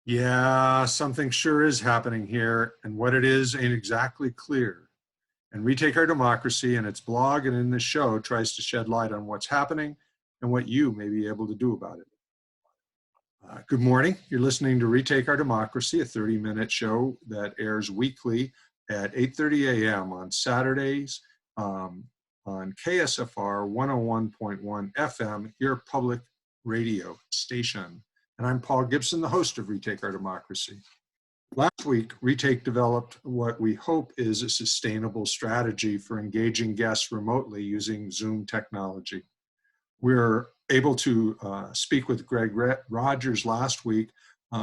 Yeah, something sure is happening here, and what it is ain't exactly clear. And Retake Our Democracy and its blog and in this show tries to shed light on what's happening and what you may be able to do about it. Good morning. You're listening to Retake Our Democracy, a 30-minute show that airs weekly at 8:30 a.m. on Saturdays on KSFR 101.1 FM, your public radio station. And I'm Paul Gibson, the host of Retake Our Democracy. Last week, Retake developed what we hope is a sustainable strategy for engaging guests remotely using Zoom technology. We're able to speak with Greg Rogers last week.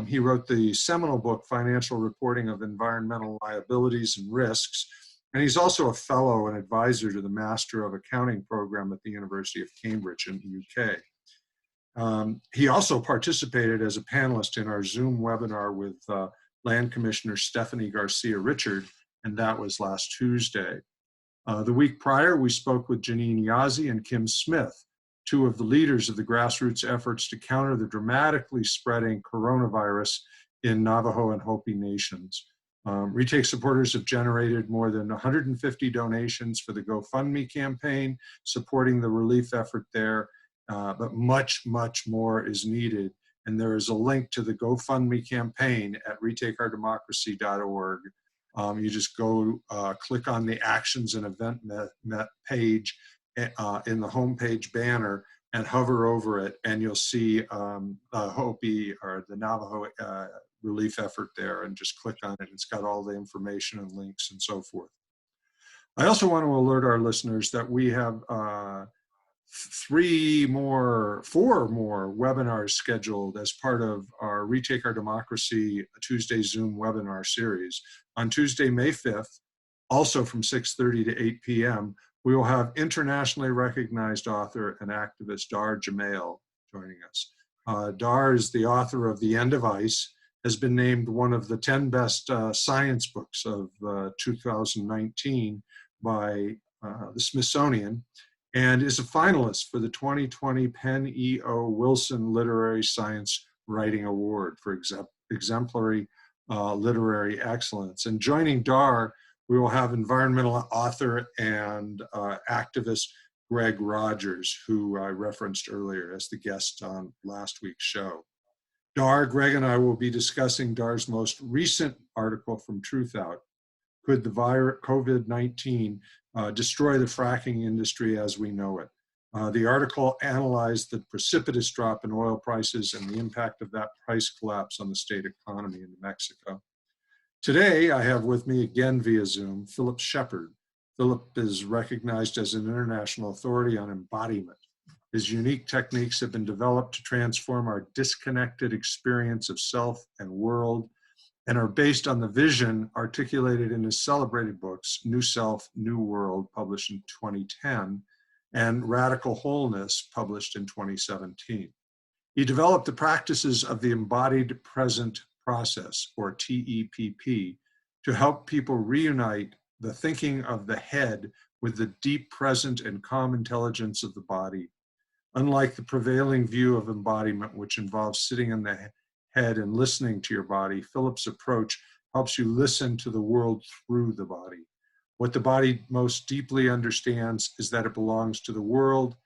He wrote the seminal book, Financial Reporting of Environmental Liabilities and Risks, and he's also a fellow and advisor to the Master of Accounting program at the University of Cambridge in the UK. He also participated as a panelist in our Zoom webinar with Land Commissioner Stephanie Garcia Richard, and that was last Tuesday. The week prior, we spoke with Janine Yazzie and Kim Smith, two of the leaders of the grassroots efforts to counter the dramatically spreading coronavirus in Navajo and Hopi nations. Retake supporters have generated more than 150 donations for the GoFundMe campaign, supporting the relief effort there, but much, much more is needed. And there is a link to the GoFundMe campaign at retakeourdemocracy.org. You just go click on the Actions and Event page in the homepage banner and hover over it, and you'll see the Hopi or the Navajo relief effort there, and just click on it. It's got all the information and links and so forth. I also want to alert our listeners that we have four more webinars scheduled as part of our Retake Our Democracy Tuesday Zoom webinar series. On Tuesday, May 5th, also from 6:30 to 8 p.m., we will have internationally recognized author and activist Dar Jamail joining us. Dar is the author of The End of Ice, has been named one of the 10 best science books of 2019 by the Smithsonian, and is a finalist for the 2020 Penn E.O. Wilson Literary Science Writing Award for exemplary literary excellence. And joining Dar, we will have environmental author and activist Greg Rogers, who I referenced earlier as the guest on last week's show. Greg and I will be discussing Dar's most recent article from Truthout, Could the COVID-19 Destroy the Fracking Industry as We Know It? The article analyzed the precipitous drop in oil prices and the impact of that price collapse on the state economy in New Mexico. Today, I have with me again via Zoom, Philip Shepard. Philip is recognized as an international authority on embodiment. His unique techniques have been developed to transform our disconnected experience of self and world, and are based on the vision articulated in his celebrated books, New Self, New World, published in 2010, and Radical Wholeness, published in 2017. He developed the practices of the Embodied Present Process, or TEPP, to help people reunite the thinking of the head with the deep present and calm intelligence of the body. Unlike the prevailing view of embodiment, which involves sitting in the head and listening to your body, Philip's approach helps you listen to the world through the body. What the body most deeply understands is that it belongs to the world.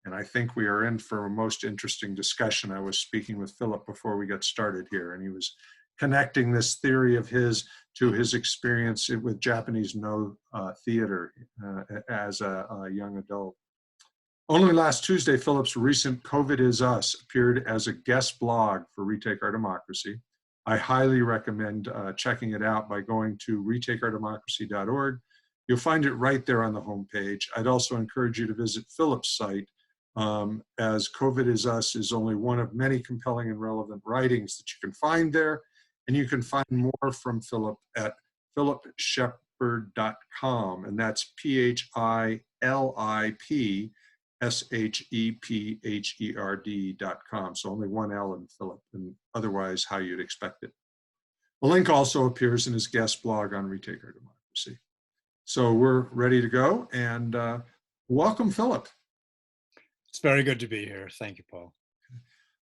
And I think we are in for a most interesting discussion. I was speaking with Philip before we got started here, and he was connecting this theory of his to his experience with Japanese No theater as a young adult. Only last Tuesday, Philip's recent COVID Is Us appeared as a guest blog for Retake Our Democracy. I highly recommend checking it out by going to retakeourdemocracy.org. You'll find it right there on the homepage. I'd also encourage you to visit Philip's site, as COVID Is Us is only one of many compelling and relevant writings that you can find there. And you can find more from Philip at philipshepard.com, and that's PHILIPSHEPHERD.com. So only one L in Philip, and otherwise how you'd expect it. The link also appears in his guest blog on Retake Our Democracy. So we're ready to go, and welcome, Philip. It's very good to be here. Thank you, Paul.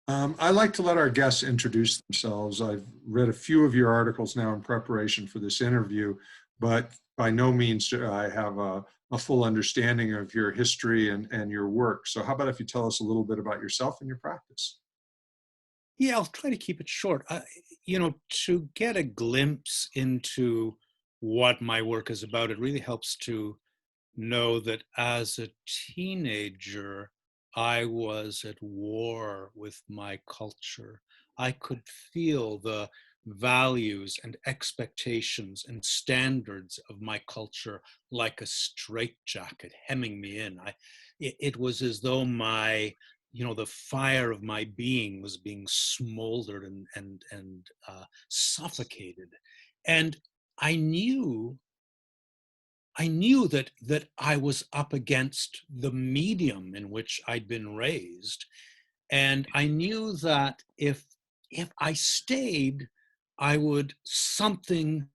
I like to let our guests introduce themselves. I've read a few of your articles now in preparation for this interview, but by no means do I have a full understanding of your history and your work. So how about if you tell us a little bit about yourself and your practice? Yeah, I'll try to keep it short. To get a glimpse into what my work is about, it really helps to know that as a teenager, I was at war with my culture. I could feel the values and expectations and standards of my culture like a straitjacket hemming me in. It was as though the fire of my being was being smoldered and suffocated. And I knew that I was up against the medium in which I'd been raised, and I knew that if I stayed, I would something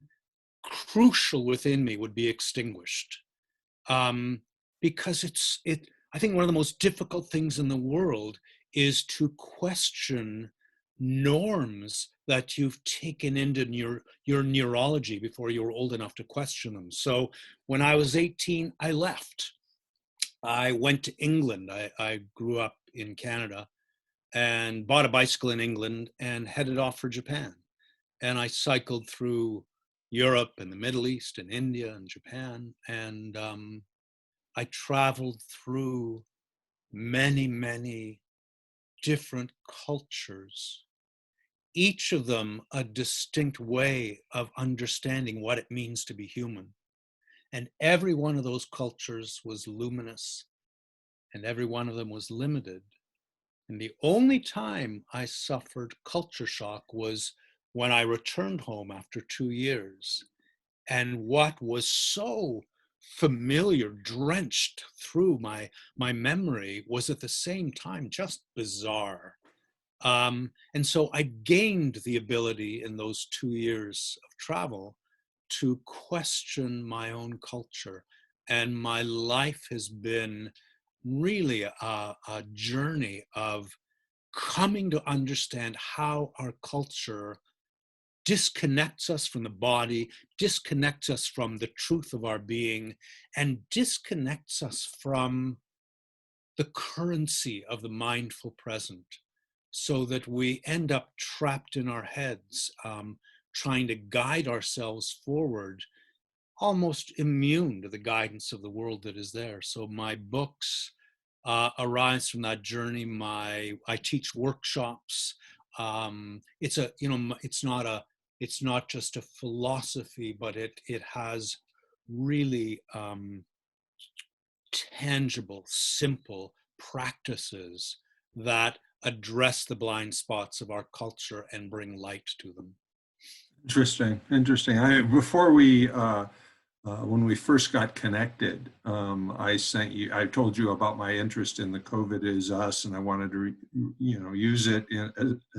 crucial within me would be extinguished. Um, because it. I think one of the most difficult things in the world is to question norms that you've taken into your neurology before you were old enough to question them. So when I was 18, I left. I went to England. I grew up in Canada and bought a bicycle in England and headed off for Japan. And I cycled through Europe and the Middle East and India and Japan. And I traveled through many, many different cultures, each of them a distinct way of understanding what it means to be human. And every one of those cultures was luminous, and every one of them was limited. And the only time I suffered culture shock was when I returned home after 2 years. And what was so familiar, drenched through my memory, was at the same time just bizarre. And so I gained the ability in those 2 years of travel to question my own culture. And my life has been really a journey of coming to understand how our culture disconnects us from the body, disconnects us from the truth of our being, and disconnects us from the currency of the mindful present, so that we end up trapped in our heads, trying to guide ourselves forward, almost immune to the guidance of the world that is there. So my books arise from that journey. I teach workshops. It's not just a philosophy, but it has really tangible, simple practices that address the blind spots of our culture and bring light to them. Interesting, interesting. Before we when we first got connected, I told you about my interest in the COVID is us, and I wanted to, use it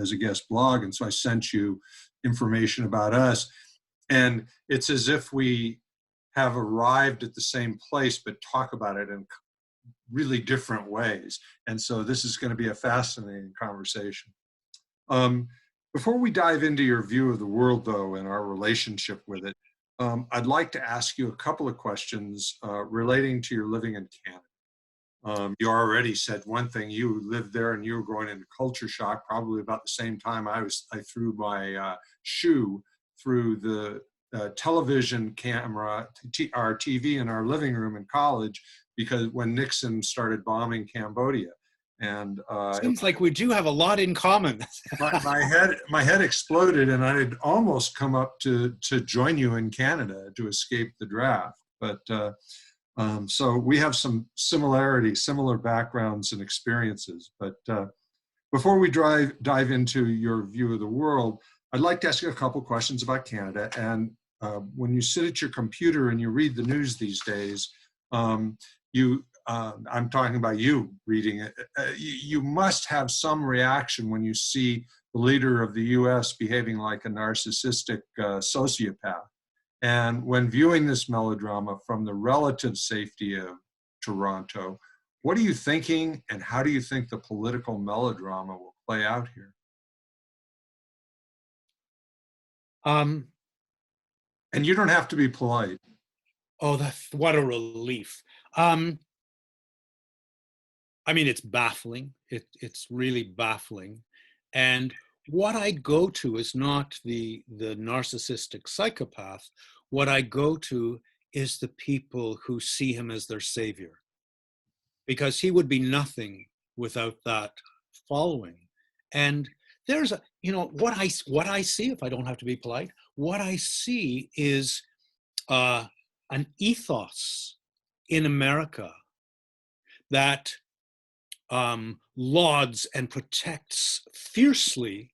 as a guest blog. And so I sent you information about us. And it's as if we have arrived at the same place, but talk about it in really different ways. And so this is going to be a fascinating conversation. Um, Before we dive into your view of the world, though, and our relationship with it, I'd like to ask you a couple of questions relating to your living in Canada. You already said one thing, you lived there and you were going into culture shock probably about the same time I threw my shoe through the television camera, our TV in our living room in college, because when Nixon started bombing Cambodia. And Seems like we do have a lot in common. my head exploded, and I had almost come up to join you in Canada to escape the draft. But so we have some similar backgrounds and experiences. But before we dive into your view of the world, I'd like to ask you a couple questions about Canada. And when you sit at your computer and you read the news these days, I'm talking about you reading it. You must have some reaction when you see the leader of the U.S. behaving like a narcissistic sociopath. And when viewing this melodrama from the relative safety of Toronto, what are you thinking, and how do you think the political melodrama will play out here? Um, And you don't have to be polite. oh, that's what a relief. Um, I mean, it's baffling. It's really baffling. And what I go to is not the narcissistic psychopath. What I go to is the people who see him as their savior, because he would be nothing without that following. And there's a, what I see, if I don't have to be polite, what I see is uh, an ethos in America that lauds and protects fiercely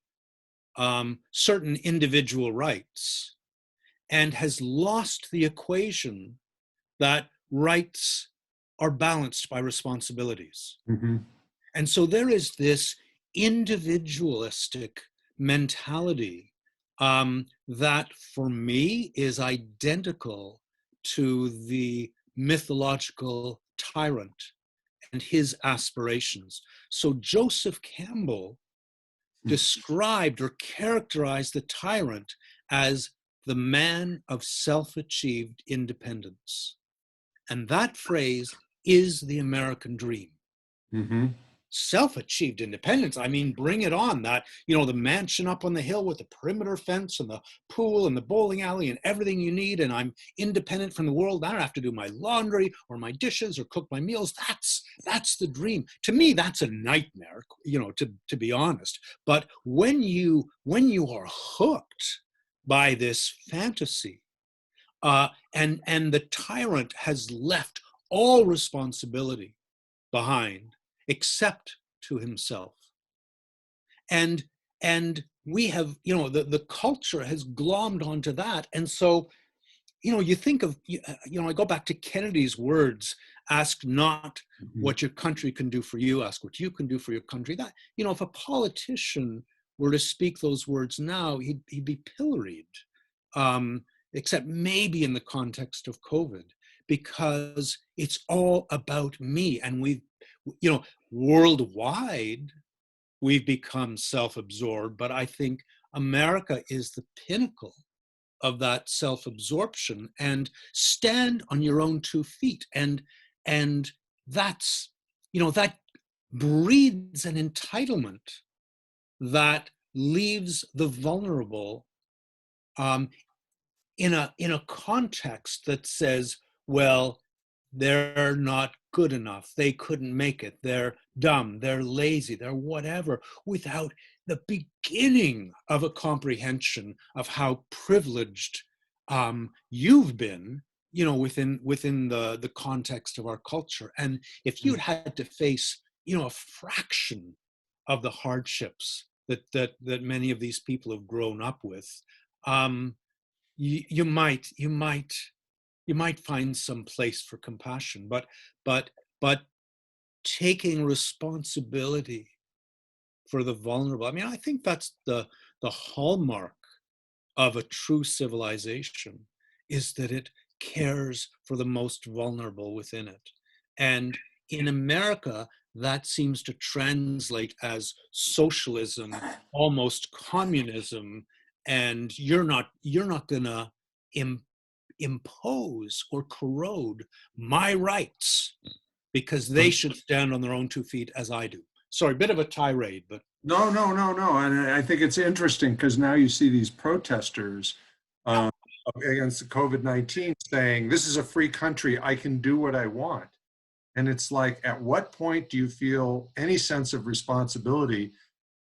certain individual rights, and has lost the equation that rights are balanced by responsibilities. Mm-hmm. And so there is this individualistic mentality that for me is identical to the mythological tyrant and his aspirations. So Joseph Campbell described or characterized the tyrant as the man of self-achieved independence. And that phrase is the American dream. Mm-hmm. Self-achieved independence, I mean, bring it on. That, the mansion up on the hill with the perimeter fence and the pool and the bowling alley and everything you need, and I'm independent from the world. I don't have to do my laundry or my dishes or cook my meals. That's the dream. To me, that's a nightmare, to be honest. But when you are hooked by this fantasy, and the tyrant has left all responsibility behind except to himself, and we have, the culture has glommed onto that. And so, you think of, I go back to Kennedy's words: ask not Mm-hmm. what your country can do for you, ask what you can do for your country. That, if a politician were to speak those words now, he'd be pilloried, except maybe in the context of COVID, because it's all about me. And worldwide, we've become self-absorbed, but I think America is the pinnacle of that self-absorption. And stand on your own 2 feet. And that's, that breeds an entitlement that leaves the vulnerable um, in a context that says, well, they're not good enough, they couldn't make it, they're dumb, they're lazy, they're whatever, without the beginning of a comprehension of how privileged you've been, within the context of our culture. And if you'd had to face, a fraction of the hardships that many of these people have grown up with, um, you might find some place for compassion. But taking responsibility for the vulnerable, I mean, I think that's the hallmark of a true civilization, is that it cares for the most vulnerable within it. And in America, that seems to translate as socialism, almost communism, and you're not gonna impose or corrode my rights because they should stand on their own 2 feet as I do. Sorry, bit of a tirade, but No, no, no, no. And I think it's interesting because now you see these protesters uh, against the COVID-19 saying, this is a free country, I can do what I want. And it's like, at what point do you feel any sense of responsibility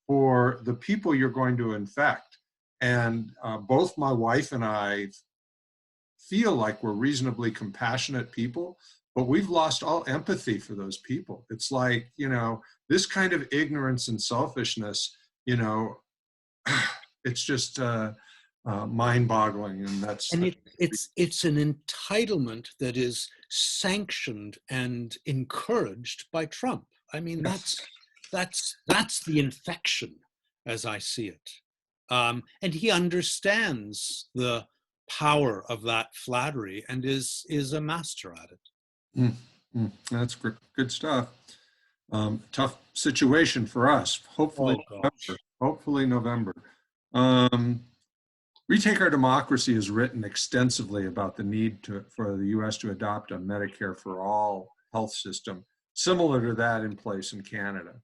for the people you're going to infect? And both my wife and I feel like we're reasonably compassionate people, but we've lost all empathy for those people. It's like, this kind of ignorance and selfishness, it's just mind-boggling. And that's and it's an entitlement that is sanctioned and encouraged by Trump. I mean, yes. that's the infection as I see it. And he understands the power of that flattery and is a master at it. Mm, that's good stuff. Tough situation for us. Oh gosh. Hopefully November. Um, Retake Our Democracy has written extensively about the need for the U.S. to adopt a Medicare for all health system, similar to that in place in Canada.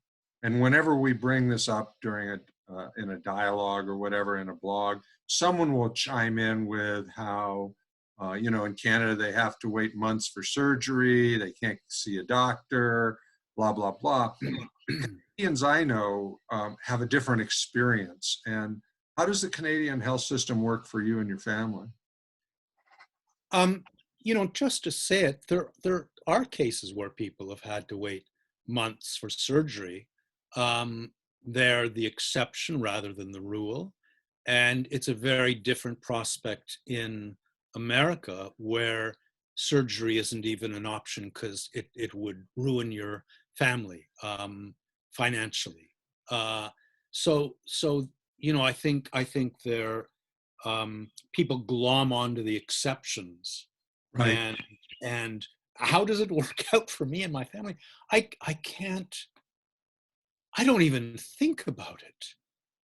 And whenever we bring this up in a dialogue or whatever in a blog, someone will chime in with how, in Canada they have to wait months for surgery, they can't see a doctor, blah blah blah. Canadians I know have a different experience. And how does the Canadian health system work for you and your family? Um, just to say it, there are cases where people have had to wait months for surgery. Um, they're the exception rather than the rule. And it's a very different prospect in America where surgery isn't even an option because it would ruin your family financially. Uh, so I think there people glom onto the exceptions, Right. and and how does it work out for me and my family? I can't. I don't even think about it.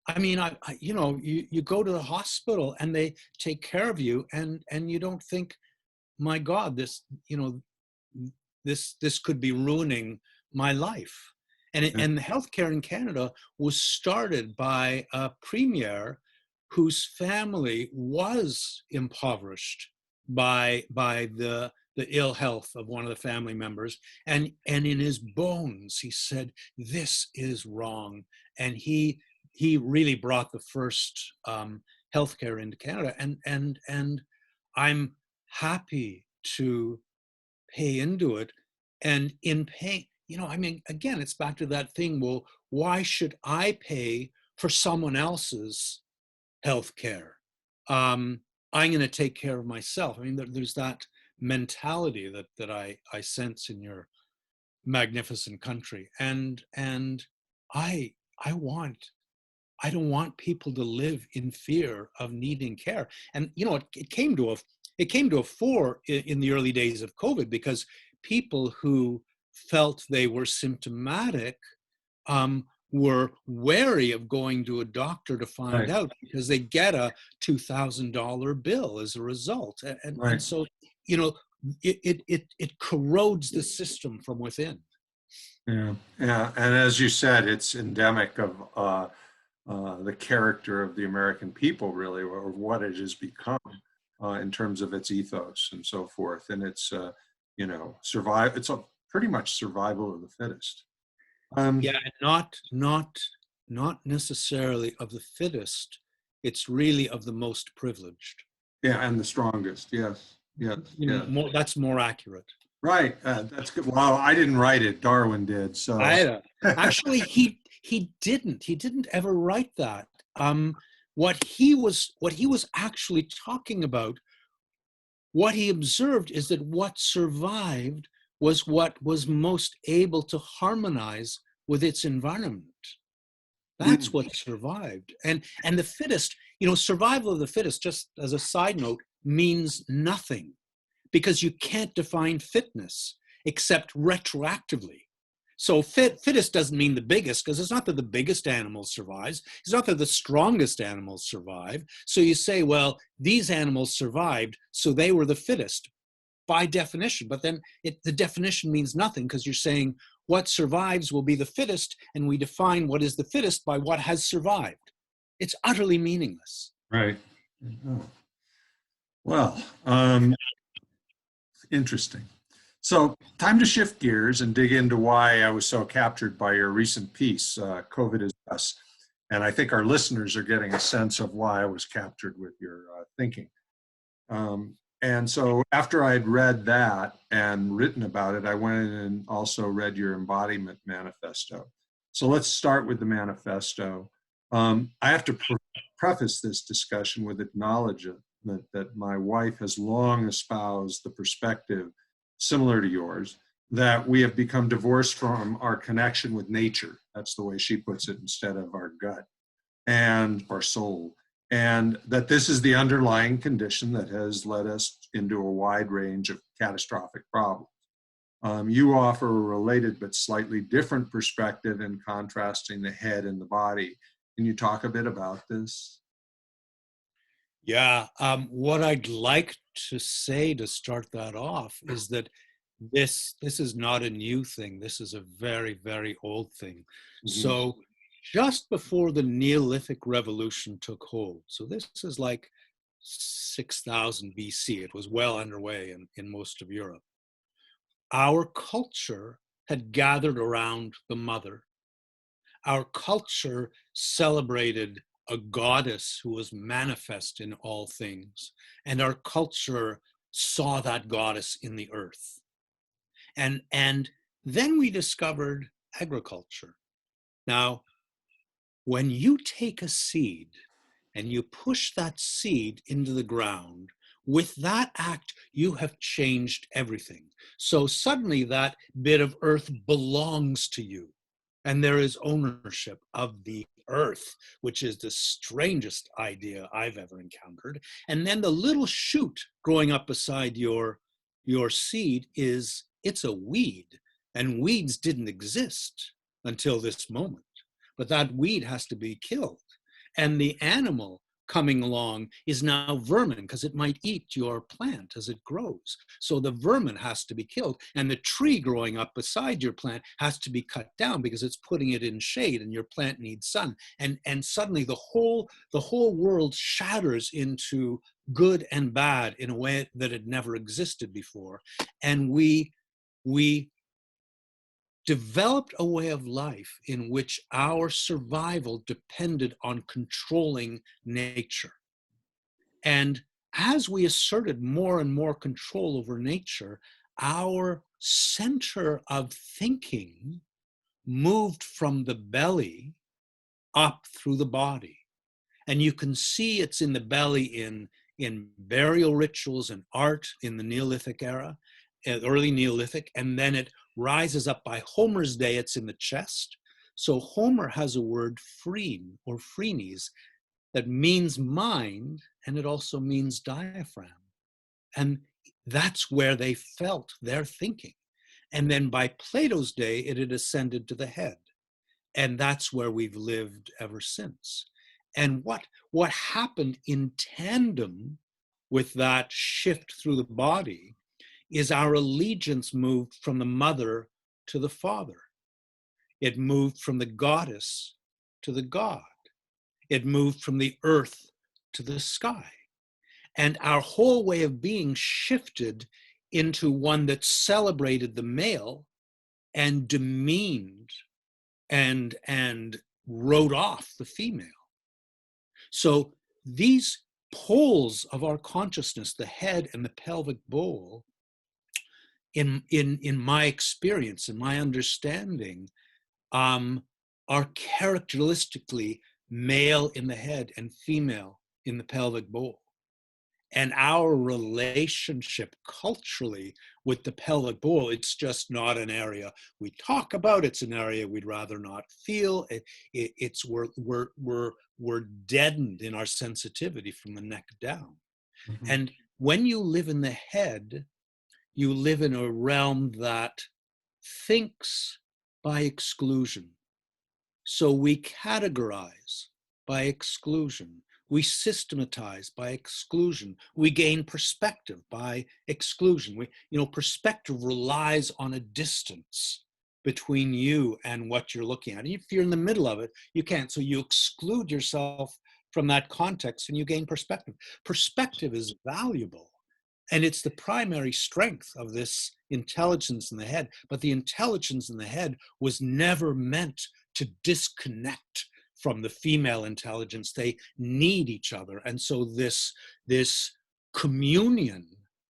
I mean, you go to the hospital and they take care of you, and you don't think, my God, this could be ruining my life. Yeah. And the healthcare in Canada was started by a premier whose family was impoverished by the ill health of one of the family members, and in his bones he said this is wrong, and he really brought the first healthcare into Canada, and I'm happy to pay into it. And in paying, I mean, again, it's back to that thing. Well, why should I pay for someone else's health care? I'm going to take care of myself. I mean, there's that mentality that I sense in your magnificent country. And I, I want I don't want people to live in fear of needing care. And it came to a fore in the early days of COVID because people who felt they were symptomatic were wary of going to a doctor to find Right. out because they get a $2,000 bill as a result, and Right. so you know it corrodes the system from within. Yeah. Yeah. And as you said, it's endemic of the character of the American people, really, or what it has become in terms of its ethos and so forth. And it's, survive. It's pretty much survival of the fittest. Um, Yeah, and not necessarily of the fittest. It's really of the most privileged. yeah, and the strongest. Yes. Yes. Yes. That's more accurate. Right. That's good. Well, I didn't write it. Darwin did. So. I actually he didn't ever write that. What he was actually talking about, what he observed is that what survived was what was most able to harmonize with its environment. That's Mm, what survived. And the fittest, survival of the fittest, just as a side note, means nothing because you can't define fitness except retroactively. So fittest doesn't mean the biggest because it's not that the biggest animal survives. It's not that the strongest animals survive. So you say, well, these animals survived, so they were the fittest by definition. But then the definition means nothing because you're saying what survives will be the fittest, and we define what is the fittest by what has survived. It's utterly meaningless. right. Oh, well, interesting. So, time to shift gears and dig into why I was so captured by your recent piece, COVID is Us. And I think our listeners are getting a sense of why I was captured with your thinking. And so, after I'd read that and written about it, I went and also read your embodiment manifesto. So, let's start with the manifesto. I have to preface this discussion with acknowledgement that my wife has long espoused the perspective similar to yours, that we have become divorced from our connection with nature. That's the way she puts it, instead of our gut and our soul. And that this is the underlying condition that has led us into a wide range of catastrophic problems. You offer a related but slightly different perspective in contrasting the head and the body. Can you talk a bit about this? Yeah, what I'd like to say to start that off is that this is not a new thing. This is a very, very old thing. Mhm. So just before the Neolithic Revolution took hold, so this is like 6000 BC, it was well underway in most of Europe. Our culture had gathered around the mother. Our culture celebrated a goddess who was manifest in all things, and our culture saw that goddess in the earth. And then we discovered agriculture. Now, when you take a seed and you push that seed into the ground, with that act, you have changed everything. So suddenly that bit of earth belongs to you. And there is ownership of the earth, which is the strangest idea I've ever encountered. And then the little shoot growing up beside your seed it's a weed. And weeds didn't exist until this moment. But that weed has to be killed. And the animal coming along is now vermin because it might eat your plant as it grows. So the vermin has to be killed. And the tree growing up beside your plant has to be cut down because it's putting it in shade and your plant needs sun. And suddenly the whole world shatters into good and bad in a way that had never existed before. And we developed a way of life in which our survival depended on controlling nature. And as we asserted more and more control over nature, our center of thinking moved from the belly up through the body. And you can see it's in the belly in burial rituals and art in the Neolithic era, early Neolithic, and then it rises up by Homer's day, it's in the chest. So Homer has a word, phrene or phrenes, that means mind, and it also means diaphragm. And that's where they felt their thinking. And then by Plato's day, it had ascended to the head. And that's where we've lived ever since. And what happened in tandem with that shift through the body is our allegiance moved from the mother to the father. It moved from the goddess to the god. It moved from the earth to the sky. And our whole way of being shifted into one that celebrated the male and demeaned and wrote off the female. So these poles of our consciousness, the head and the pelvic bowl, in my experience, in my understanding, are characteristically male in the head and female in the pelvic bowl. And our relationship culturally with the pelvic bowl, it's just not an area we talk about. It's an area we'd rather not feel. We're deadened in our sensitivity from the neck down. Mhm. And when you live in the head, you live in a realm that thinks by exclusion. So we categorize by exclusion. We systematize by exclusion. We gain perspective by exclusion. Perspective relies on a distance between you and what you're looking at. And if you're in the middle of it, you can't. So you exclude yourself from that context and you gain perspective. Perspective is valuable. And it's the primary strength of this intelligence in the head. But the intelligence in the head was never meant to disconnect from the female intelligence. They need each other. And so this communion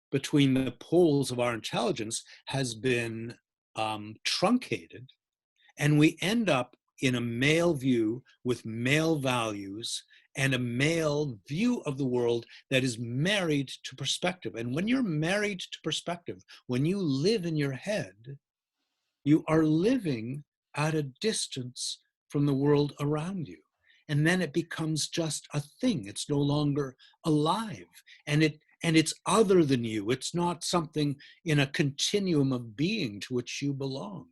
between the poles of our intelligence has been truncated. And we end up in a male view with male values and a male view of the world that is married to perspective. And when you're married to perspective, when you live in your head, you are living at a distance from the world around you. And then it becomes just a thing. It's no longer alive. And and it's other than you. It's not something in a continuum of being to which you belong.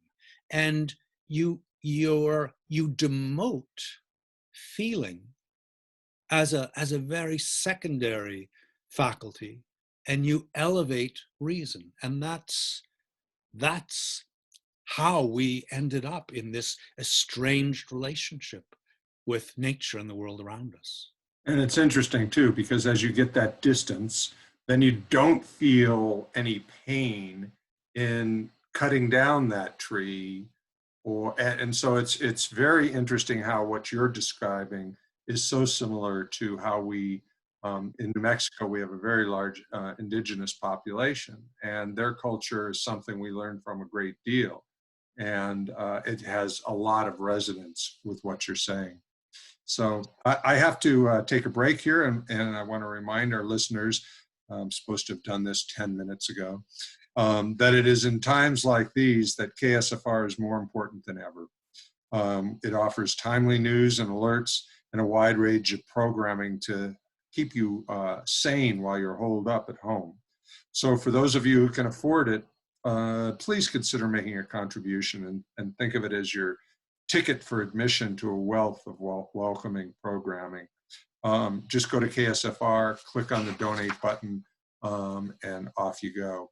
And you demote feeling as a very secondary faculty, and you elevate reason. And that's how we ended up in this estranged relationship with nature and the world around us. And it's interesting too, because as you get that distance, then you don't feel any pain in cutting down that tree. And so it's very interesting how what you're describing is so similar to how we in New Mexico, we have a very large indigenous population, and their culture is something we learn from a great deal. And it has a lot of resonance with what you're saying. So I have to take a break here, and I want to remind our listeners, I'm supposed to have done this 10 minutes ago, that it is in times like these that KSFR is more important than ever. It offers timely news and alerts and a wide range of programming to keep you sane while you're holed up at home. So for those of you who can afford it, please consider making a contribution and think of it as your ticket for admission to a wealth of welcoming programming. Just go to KSFR, click on the donate button, and off you go.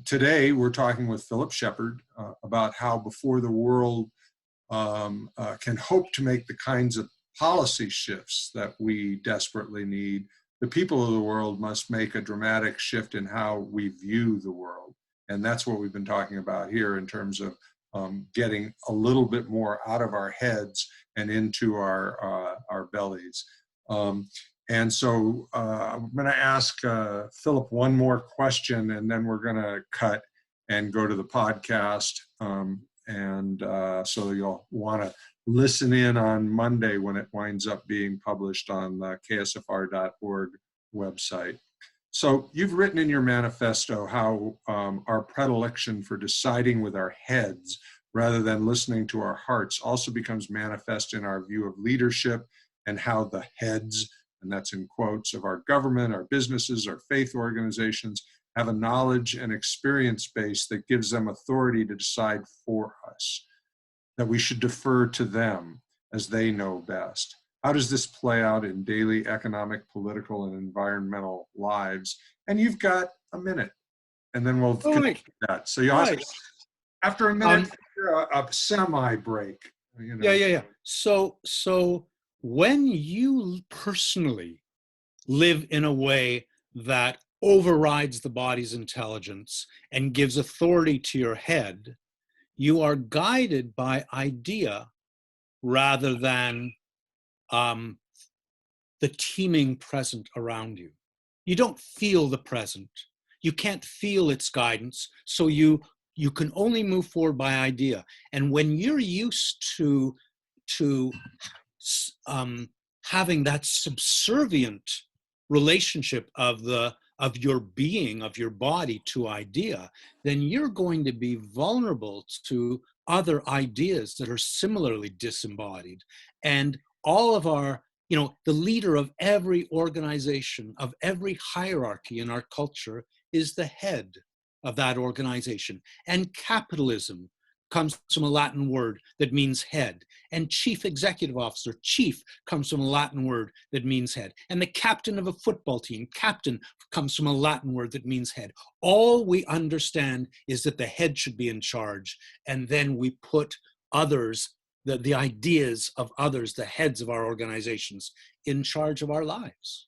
Today, we're talking with Philip Shepard about how before the world can hope to make the kinds of policy shifts that we desperately need, the people of the world must make a dramatic shift in how we view the world. And that's what we've been talking about here in terms of getting a little bit more out of our heads and into our bellies. And so I'm going to ask Philip one more question, and then we're going to cut and go to the podcast. So you'll want to listen in on Monday when it winds up being published on the ksfr.org website. So you've written in your manifesto how our predilection for deciding with our heads rather than listening to our hearts also becomes manifest in our view of leadership, and how the heads, and that's in quotes, of our government, our businesses, our faith organizations, have a knowledge and experience base that gives them authority to decide for us, that we should defer to them as they know best. How does this play out in daily economic, political, and environmental lives? And you've got a minute, and then we'll connect that. So you'll have to, after a minute, a semi-break. You know. Yeah. So when you personally live in a way that overrides the body's intelligence and gives authority to your head, you are guided by idea rather than the teeming present around you. You don't feel the present. You can't feel its guidance, so you can only move forward by idea. And when you're used to having that subservient relationship of your being, of your body to idea, then you're going to be vulnerable to other ideas that are similarly disembodied. And all of our, the leader of every organization, of every hierarchy in our culture is the head of that organization. And capitalism comes from a Latin word that means head. And chief executive officer, chief, comes from a Latin word that means head. And the captain of a football team, captain, comes from a Latin word that means head. All we understand is that the head should be in charge. And then we put others, the ideas of others, the heads of our organizations, in charge of our lives.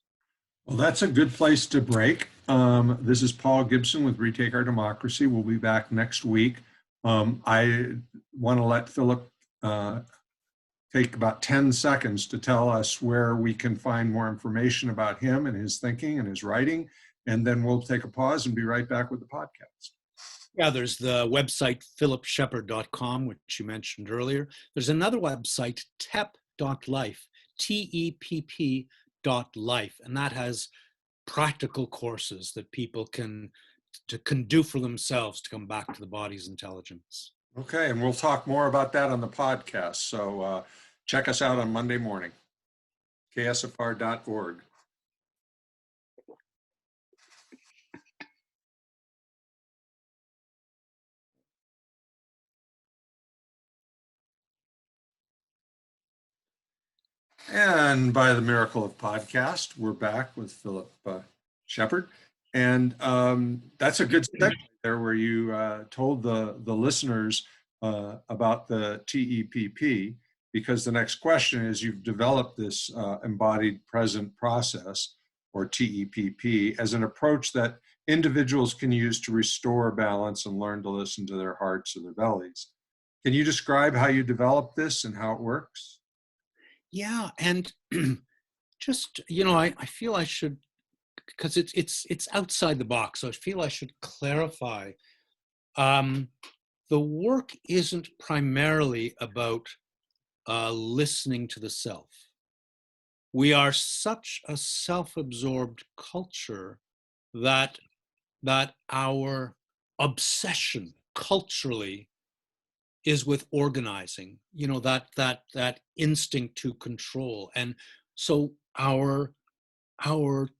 Well, that's a good place to break. This is Paul Gibson with Retake Our Democracy. We'll be back next week. I want to let Philip take about 10 seconds to tell us where we can find more information about him and his thinking and his writing, and then we'll take a pause and be right back with the podcast. Yeah, there's the website philipshepard.com, which you mentioned earlier. There's another website, tep.life, TEPP.life, and that has practical courses that people can do for themselves to come back to the body's intelligence. Okay, and we'll talk more about that on the podcast. So check us out on Monday morning, ksfr.org. And by the miracle of podcast, we're back with Philip Shepard. And that's a good segue there where you told the listeners about the TEPP, because the next question is you've developed this embodied present process, or TEPP, as an approach that individuals can use to restore balance and learn to listen to their hearts or their bellies. Can you describe how you developed this and how it works? Yeah, and just I feel I should, because it's outside the box, so I feel I should clarify. Um, the work isn't primarily about listening to the self. We are such a self-absorbed culture that our obsession culturally is with organizing, that instinct to control. And so our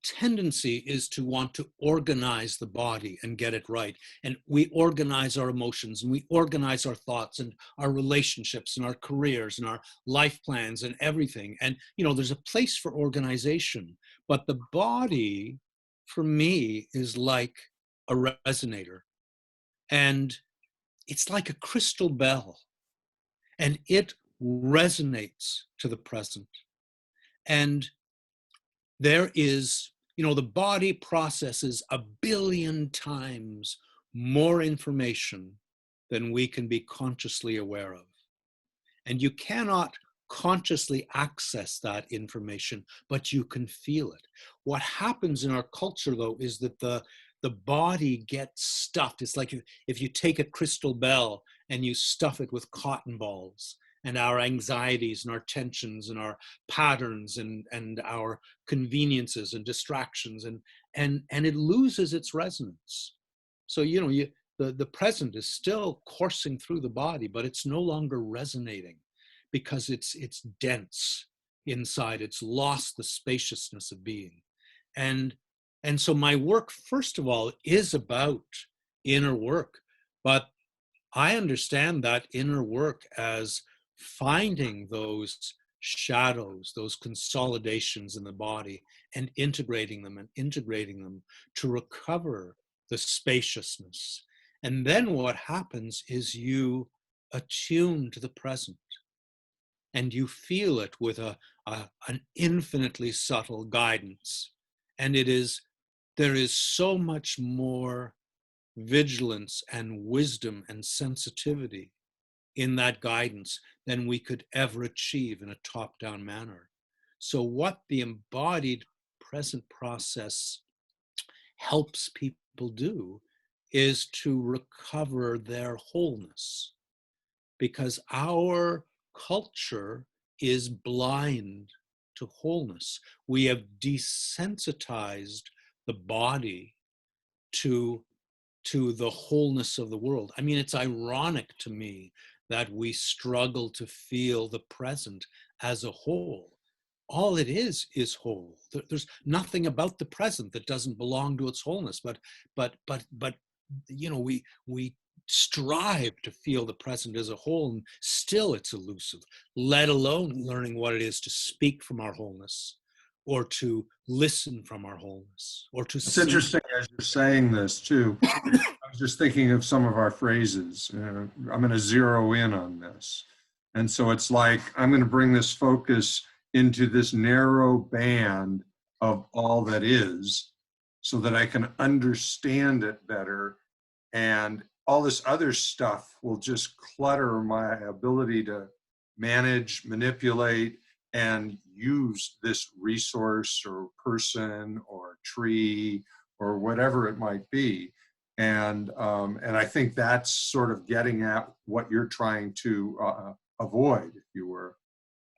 tendency is to want to organize the body and get it right. And we organize our emotions, and we organize our thoughts and our relationships and our careers and our life plans and everything. And, there's a place for organization, but the body, for me, is like a resonator. And it's like a crystal bell, and it resonates to the present. And there is, the body processes 1 billion times more information than we can be consciously aware of. And you cannot consciously access that information, but you can feel it. What happens in our culture, though, is that the body gets stuffed. It's like if you take a crystal bell and you stuff it with cotton balls, and our anxieties and our tensions and our patterns and our conveniences and distractions, and it loses its resonance. So the present is still coursing through the body, but it's no longer resonating because it's dense inside. It's lost the spaciousness of being. And and so my work, first of all, is about inner work, but I understand that inner work as finding those shadows, those consolidations in the body, and integrating them to recover the spaciousness. And then what happens is you attune to the present, and you feel it with an infinitely subtle guidance. And there is so much more vigilance and wisdom and sensitivity in that guidance than we could ever achieve in a top-down manner. So what the embodied present process helps people do is to recover their wholeness, because our culture is blind to wholeness. We have desensitized the body to the wholeness of the world. I mean, it's ironic to me that we struggle to feel the present as a whole. All it is whole. There's nothing about the present that doesn't belong to its wholeness. But we strive to feel the present as a whole, and still it's elusive, let alone learning what it is to speak from our wholeness, or to listen from our wholeness, or to It's see. interesting as you're saying this too. I was just thinking of some of our phrases. I'm going to zero in on this. And so it's like, I'm going to bring this focus into this narrow band of all that is so that I can understand it better. And all this other stuff will just clutter my ability to manage, manipulate, and use this resource or person or tree or whatever it might be. And I think that's sort of getting at what you're trying to avoid, if you were,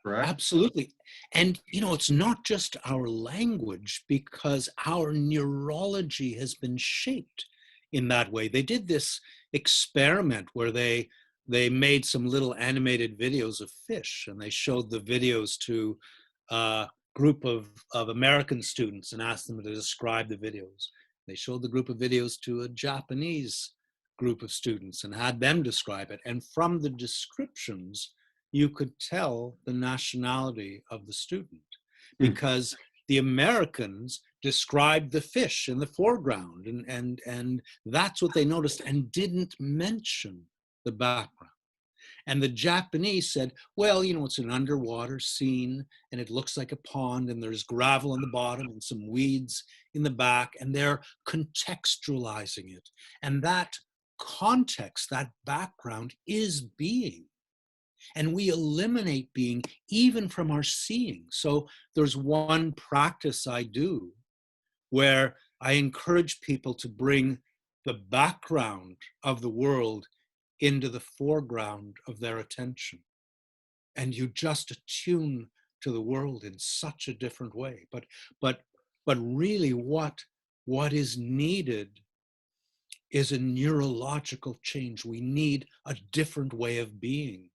correct? Absolutely. And, it's not just our language, because our neurology has been shaped in that way. They did this experiment where they made some little animated videos of fish, and they showed the videos to a group of American students and asked them to describe the videos. They showed the group of videos to a Japanese group of students and had them describe it. And from the descriptions, you could tell the nationality of the student, Hmm. because the Americans described the fish in the foreground, and that's what they noticed and didn't mention the background. And the Japanese said, well, it's an underwater scene and it looks like a pond and there's gravel on the bottom and some weeds in the back, and they're contextualizing it. And that context, that background is being. And we eliminate being even from our seeing. So there's one practice I do where I encourage people to bring the background of the world into the foreground of their attention. And you just attune to the world in such a different way. But really what is needed is a neurological change. We need a different way of being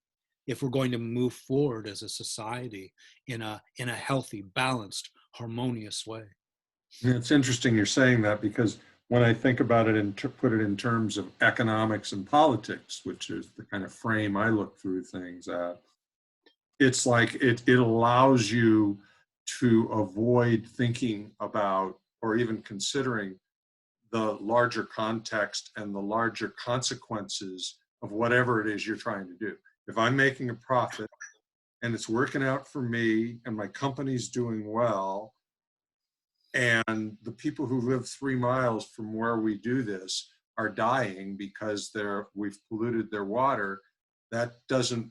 if we're going to move forward as a society in a healthy, balanced, harmonious way. And it's interesting you're saying that, because when I think about it and put it in terms of economics and politics, which is the kind of frame I look through things at, it's like it allows you to avoid thinking about or even considering the larger context and the larger consequences of whatever it is you're trying to do. If I'm making a profit and it's working out for me and my company's doing well, and the people who live 3 miles from where we do this are dying because we've polluted their water, that isn't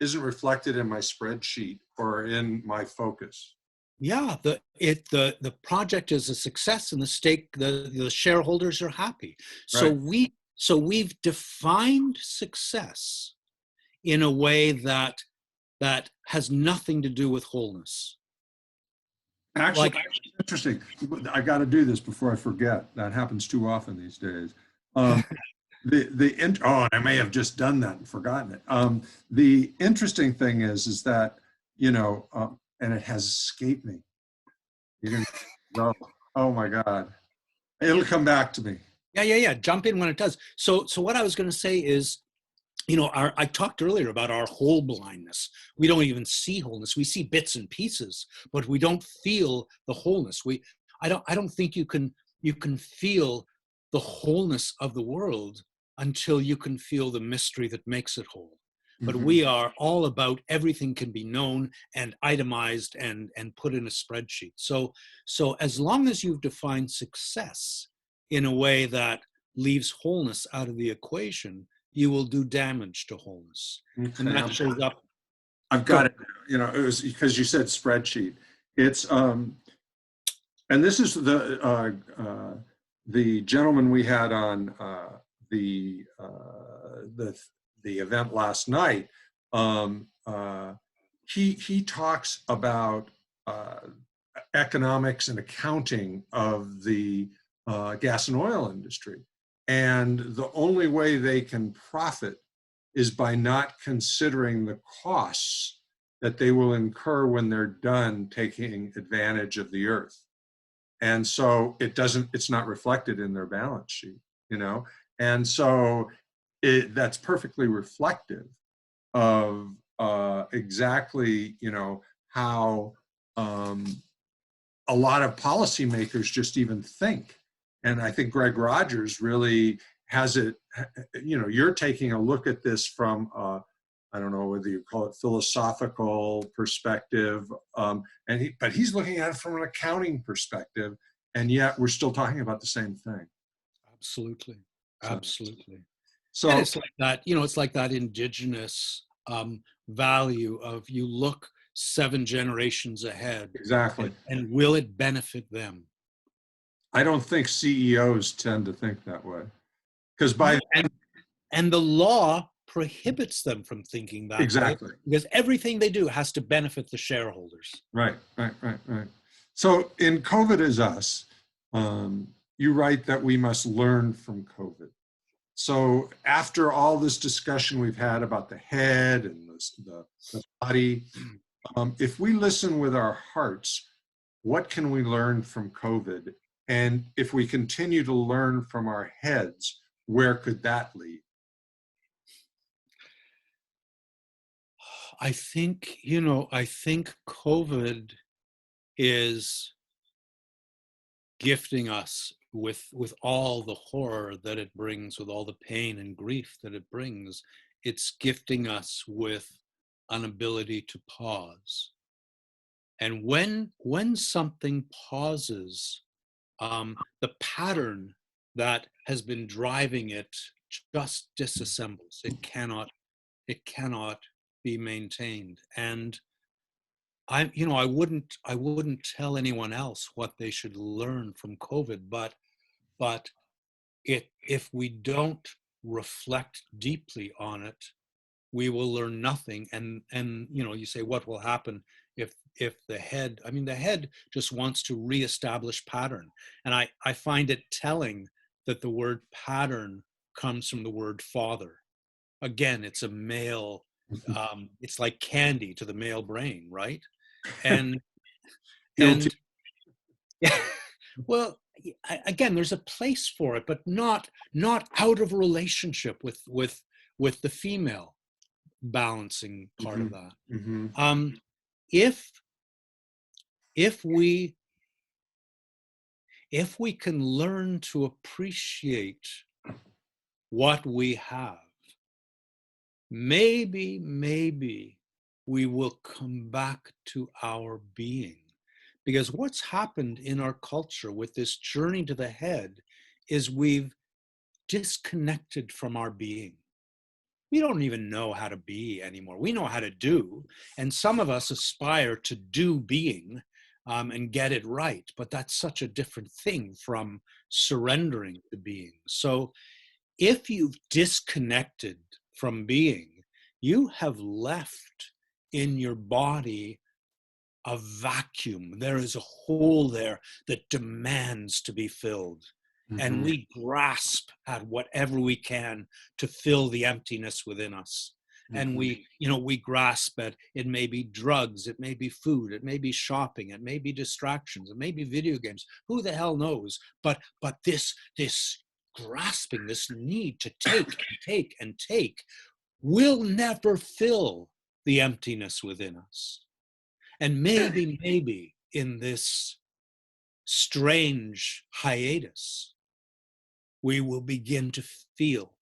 reflected in my spreadsheet or in my focus. Yeah, the project is a success, and the shareholders are happy. So Right. we've defined success in a way that has nothing to do with wholeness. Actually, Like, interesting. I got to do this before I forget. That happens too often these days. Um, I may have just done that and forgotten it. The interesting thing is that, and it has escaped me. You can go, oh my God, it'll come back to me. yeah. Jump in when it does. So what I was going to say is, I talked earlier about our whole blindness. We don't even see wholeness. We see bits and pieces, but we don't feel the wholeness. I don't think you can feel the wholeness of the world until you can feel the mystery that makes it whole. But Mhm. we are all about everything can be known and itemized and put in a spreadsheet. So as long as you've defined success in a way that leaves wholeness out of the equation, you will do damage to wholeness. And Okay, that shows up. I've got Go. it. It was because you said spreadsheet. It's and this is the gentleman we had on the the event last night. Um, uh, he talks about economics and accounting of the gas and oil industry, and the only way they can profit is by not considering the costs that they will incur when they're done taking advantage of the earth. And so it's not reflected in their balance sheet, you know? And so that's perfectly reflective of exactly, how a lot of policymakers just even think. And I think Greg Rogers really has it, you're taking a look at this from, I don't know whether you call it philosophical perspective, but he's looking at it from an accounting perspective, and yet we're still talking about the same thing. Absolutely. So, Absolutely. And so it's like that, it's like that indigenous value of you look 7 generations ahead, exactly. and will it benefit them? I don't think CEOs tend to think that way, because No, by and the law prohibits them from thinking that way, exactly. because everything they do has to benefit the shareholders. Right. So in COVID is Us, you write that we must learn from COVID. So after all this discussion we've had about the head and the body, if we listen with our hearts, what can we learn from COVID? And if we continue to learn from our heads, where could that lead? I think, I think COVID is gifting us with all the horror that it brings, with all the pain and grief that it brings. It's gifting us with an ability to pause. And when something pauses, the pattern that has been driving it just disassembles. It cannot be maintained. And I wouldn't tell anyone else what they should learn from COVID, but if we don't reflect deeply on it, we will learn nothing. And you say, what will happen if the head just wants to reestablish pattern. And I find it telling that the word pattern comes from the word father. Again, it's a male, it's like candy to the male brain, right? And Guilty. and well, again, there's a place for it, but not out of relationship with the female balancing part of Hmm. that. Hmm. Um, if if we if we can learn to appreciate what we have, maybe we will come back to our being. Because what's happened in our culture with this journey to the head is we've disconnected from our being. We don't even know how to be anymore. We know how to do. And some of us aspire to do being, and get it right. But that's such a different thing from surrendering to being. So if you've disconnected from being, you have left in your body a vacuum. There is a hole there that demands to be filled. And Hmm. we grasp at whatever we can to fill the emptiness within us. And Hmm. we grasp at, it may be drugs, it may be food, it may be shopping, it may be distractions, it may be video games. Who the hell knows? But this grasping, this need to take and take and take will never fill the emptiness within us. And maybe in this strange hiatus, we will begin to feel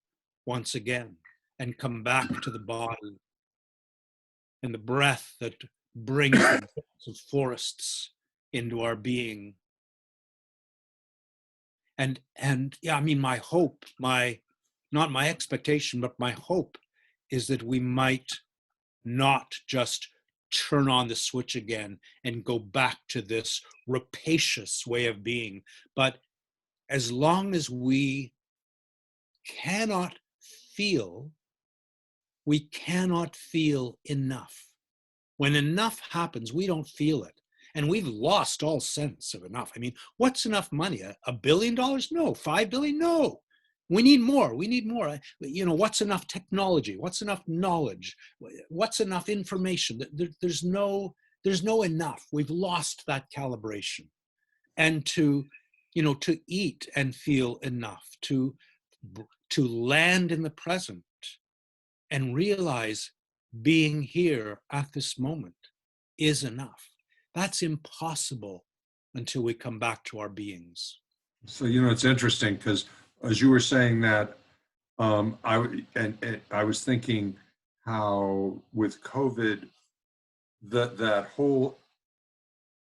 once again and come back to the body and the breath that brings the birds of forests into our being. And yeah, I mean, my hope, not my expectation, but my hope is that we might not just turn on the switch again and go back to this rapacious way of being. But as long as we cannot feel, we cannot feel enough. When enough happens, we don't feel it. And we've lost all sense of enough. I mean, what's enough money? $1 billion? No. 5 billion? No. We need more. We need more. What's enough technology? What's enough knowledge? What's enough information? There's no enough. We've lost that calibration. And to eat and feel enough, to land in the present and realize being here at this moment is enough. That's impossible until we come back to our beings. So, it's interesting because as you were saying that, and I was thinking how with COVID, that whole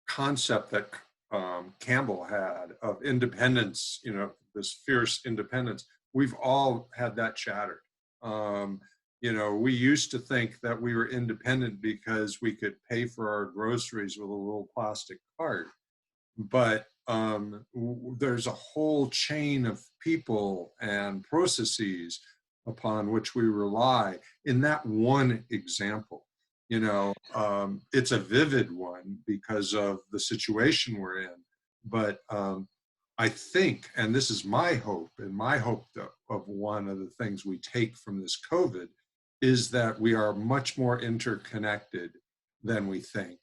concept that Campbell had of independence, this fierce independence, we've all had that shattered. We used to think that we were independent because we could pay for our groceries with a little plastic cart. But there's a whole chain of people and processes upon which we rely in that one example. It's a vivid one because of the situation we're in. But I think, and this is my hope, and my hope of one of the things we take from this COVID is that we are much more interconnected than we think.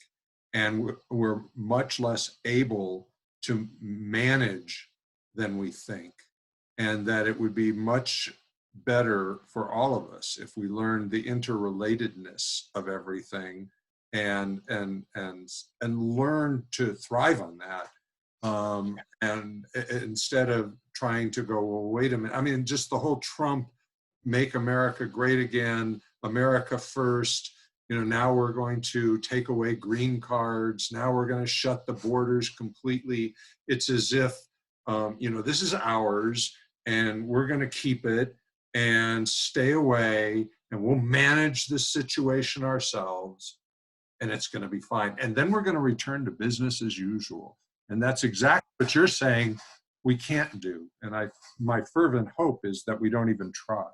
And we're much less able to manage than we think. And that it would be much better for all of us if we learn the interrelatedness of everything and learn to thrive on that. And instead of trying to go, well, wait a minute. I mean, just the whole Trump "Make America Great Again," America First. Now we're going to take away green cards. Now we're going to shut the borders completely. It's as if, this is ours and we're going to keep it and stay away and we'll manage this situation ourselves and it's going to be fine. And then we're going to return to business as usual. And that's exactly what you're saying we can't do. And my fervent hope is that we don't even try.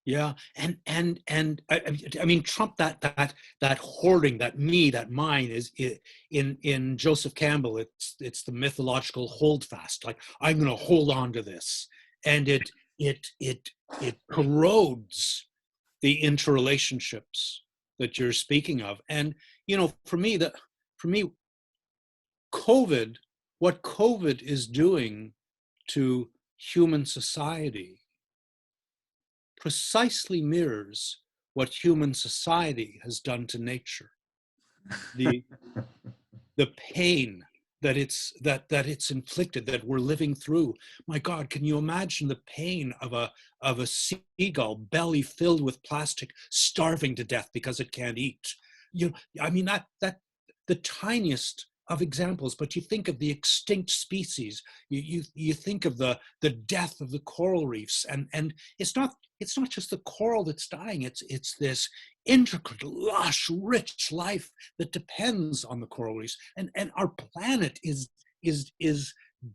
Yeah, and I mean, Trump, that hoarding, that me, that mine is in Joseph Campbell. It's the mythological holdfast. Like, I'm going to hold on to this, and it corrodes the interrelationships that you're speaking of. And for me, COVID, what COVID is doing to human society precisely mirrors what human society has done to nature. The pain that it's inflicted, that we're living through. My God, can you imagine the pain of a seagull, belly filled with plastic, starving to death because it can't eat? I mean, that the tiniest of examples, but you think of the extinct species, you think of the death of the coral reefs, and it's not just the coral that's dying, it's this intricate, lush, rich life that depends on the coral reefs, and our planet is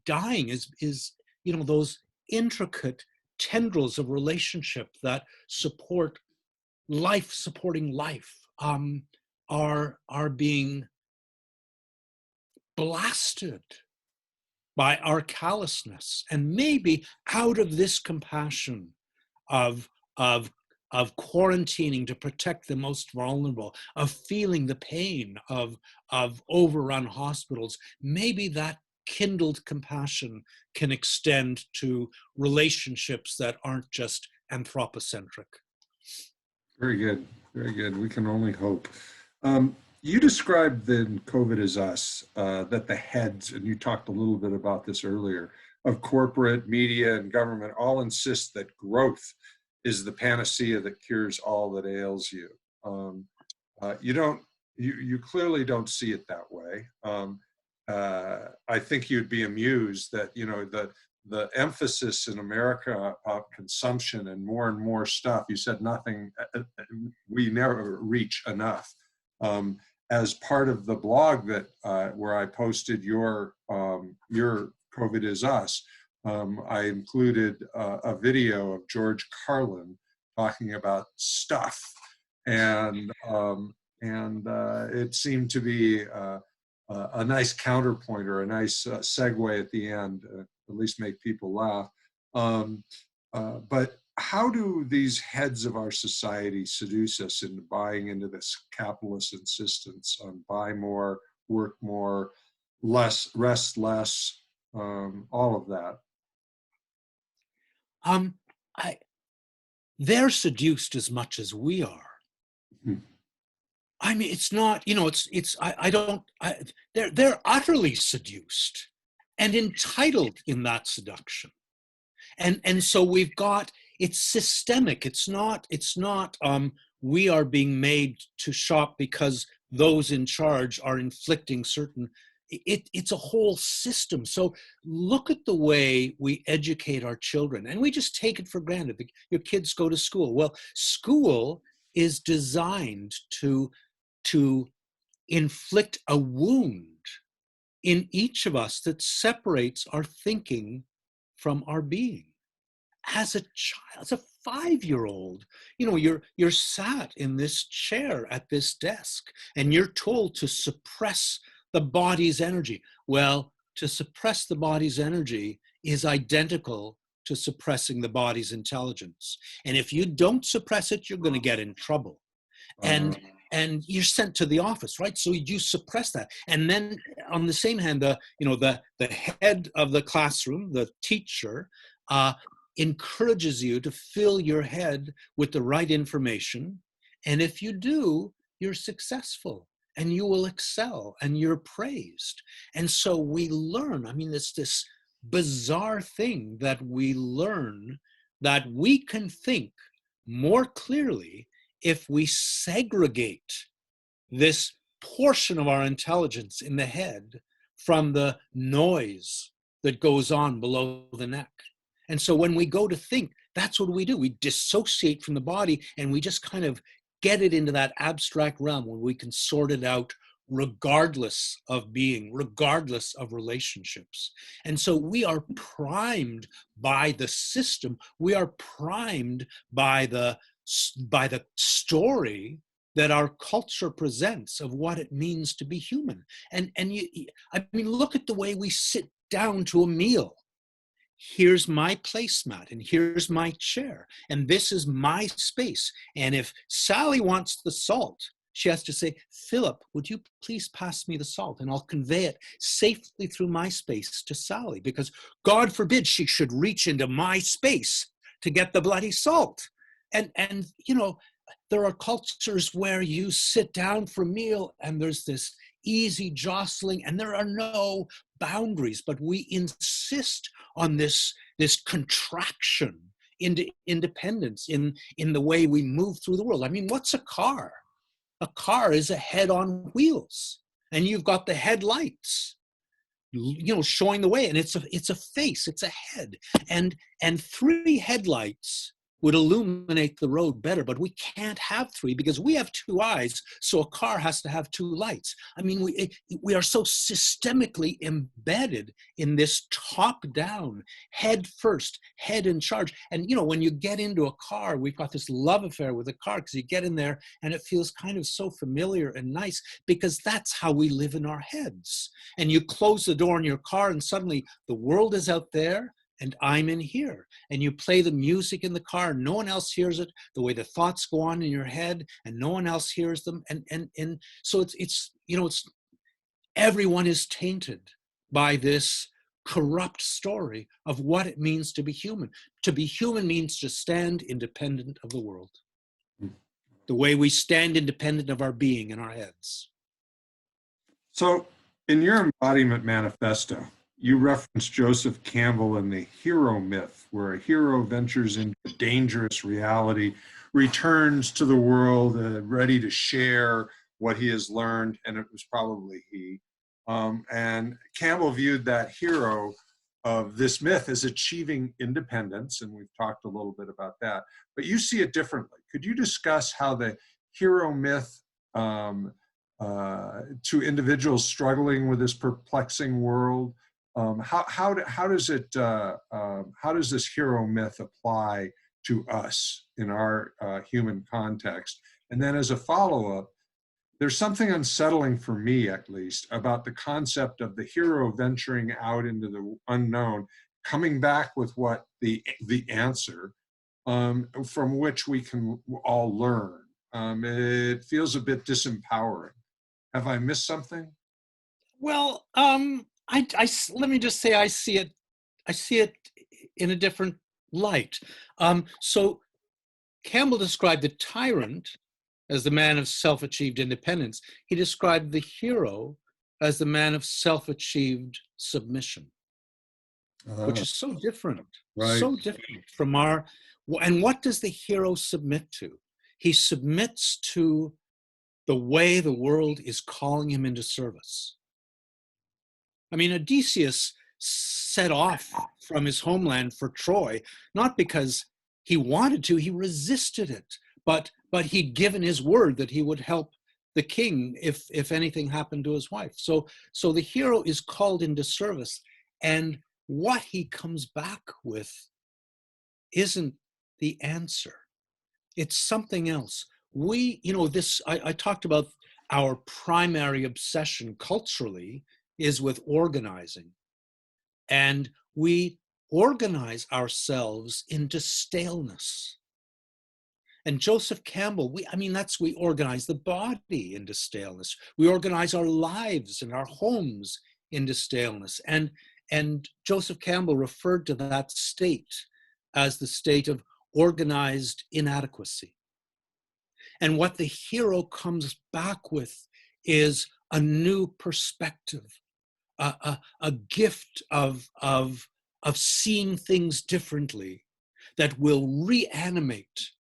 dying, is those intricate tendrils of relationship that support life, supporting life, are being blasted by our callousness. And maybe out of this compassion of quarantining to protect the most vulnerable, of feeling the pain of overrun hospitals, maybe that kindled compassion can extend to relationships that aren't just anthropocentric. Very good. Very good. We can only hope. You described then COVID as us, that the heads, and you talked a little bit about this earlier, of corporate, media, and government all insist that growth is the panacea that cures all that ails you. You clearly don't see it that way. I think you'd be amused that, the emphasis in America of consumption and more stuff, you said nothing, we never reach enough. As part of the blog that where I posted your COVID is Us, I included a video of George Carlin talking about stuff, and it seemed to be a nice counterpoint or a nice segue at the end, at least make people laugh. But how do these heads of our society seduce us into buying into this capitalist insistence on buy more, work more, less, rest less, all of that? They're seduced as much as we are. Hmm. I mean, it's not, they're utterly seduced and entitled in that seduction. And so we've got, it's systemic. It's not we are being made to shop because those in charge are inflicting certain, it's a whole system. So look at the way we educate our children, and we just take it for granted. Your kids go to school. Well, school is designed to inflict a wound in each of us that separates our thinking from our being. As a child, as a 5-year-old, you're sat in this chair at this desk, and you're told to suppress the body's energy. Well, to suppress the body's energy is identical to suppressing the body's intelligence. And if you don't suppress it, you're going to get in trouble. And you're sent to the office, right? So you suppress that. And then on the same hand, the head of the classroom, the teacher, encourages you to fill your head with the right information. And if you do, you're successful and you will excel and you're praised. And so we learn. I mean, it's this bizarre thing that we learn that we can think more clearly if we segregate this portion of our intelligence in the head from the noise that goes on below the neck. And so when we go to think, that's what we do. We dissociate from the body and we just kind of get it into that abstract realm where we can sort it out regardless of being, regardless of relationships. And so we are primed by the system. We are primed by the story that our culture presents of what it means to be human. And I mean, look at the way we sit down to a meal. Here's my placemat and here's my chair and this is my space. And if Sally wants the salt, she has to say, Philip, would you please pass me the salt? And I'll convey it safely through my space to Sally, because God forbid she should reach into my space to get the bloody salt. And you know, there are cultures where you sit down for a meal and there's this easy jostling and there are no boundaries, but we insist on this contraction into independence in the way we move through the world. I mean, what's a car? A car is a head on wheels, and you've got the headlights, you know, showing the way, and it's a face, it's a head, and 3 headlights would illuminate the road better, but we can't have 3 because we have 2 eyes, so a car has to have 2 lights. I mean, we are so systemically embedded in this top-down, head first, head in charge. And, you know, when you get into a car, we've got this love affair with a car because you get in there and it feels kind of so familiar and nice because that's how we live in our heads. And you close the door in your car and suddenly the world is out there and I'm in here. And you play the music in the car, and no one else hears it, the way the thoughts go on in your head, and no one else hears them. And so it's you know, it's everyone is tainted by this corrupt story of what it means to be human. To be human means to stand independent of the world, the way we stand independent of our being in our heads. So in your embodiment manifesto, you reference Joseph Campbell and the hero myth, where a hero ventures into a dangerous reality, returns to the world ready to share what he has learned, and it was probably he. And Campbell viewed that hero of this myth as achieving independence, and we've talked a little bit about that. But you see it differently. Could you discuss how the hero myth to individuals struggling with this perplexing world, how does this hero myth apply to us in our human context? And then as a follow-up, there's something unsettling for me, at least, about the concept of the hero venturing out into the unknown, coming back with what the answer from which we can all learn. It feels a bit disempowering. Have I missed something? Well, let me just say I see it in a different light. So Campbell described the tyrant as the man of self-achieved independence. He described the hero as the man of self-achieved submission, which is so different, right. So different from our, and what does the hero submit to? He submits to the way the world is calling him into service. I mean, Odysseus set off from his homeland for Troy, not because he wanted to, he resisted it, but he'd given his word that he would help the king if anything happened to his wife. So the hero is called into service, and what he comes back with isn't the answer. It's something else. I talked about our primary obsession culturally is with organizing. And we organize ourselves into staleness. And Joseph Campbell, we organize the body into staleness. We organize our lives and our homes into staleness. And Joseph Campbell referred to that state as the state of organized inadequacy. And what the hero comes back with is a new perspective, a gift of seeing things differently that will reanimate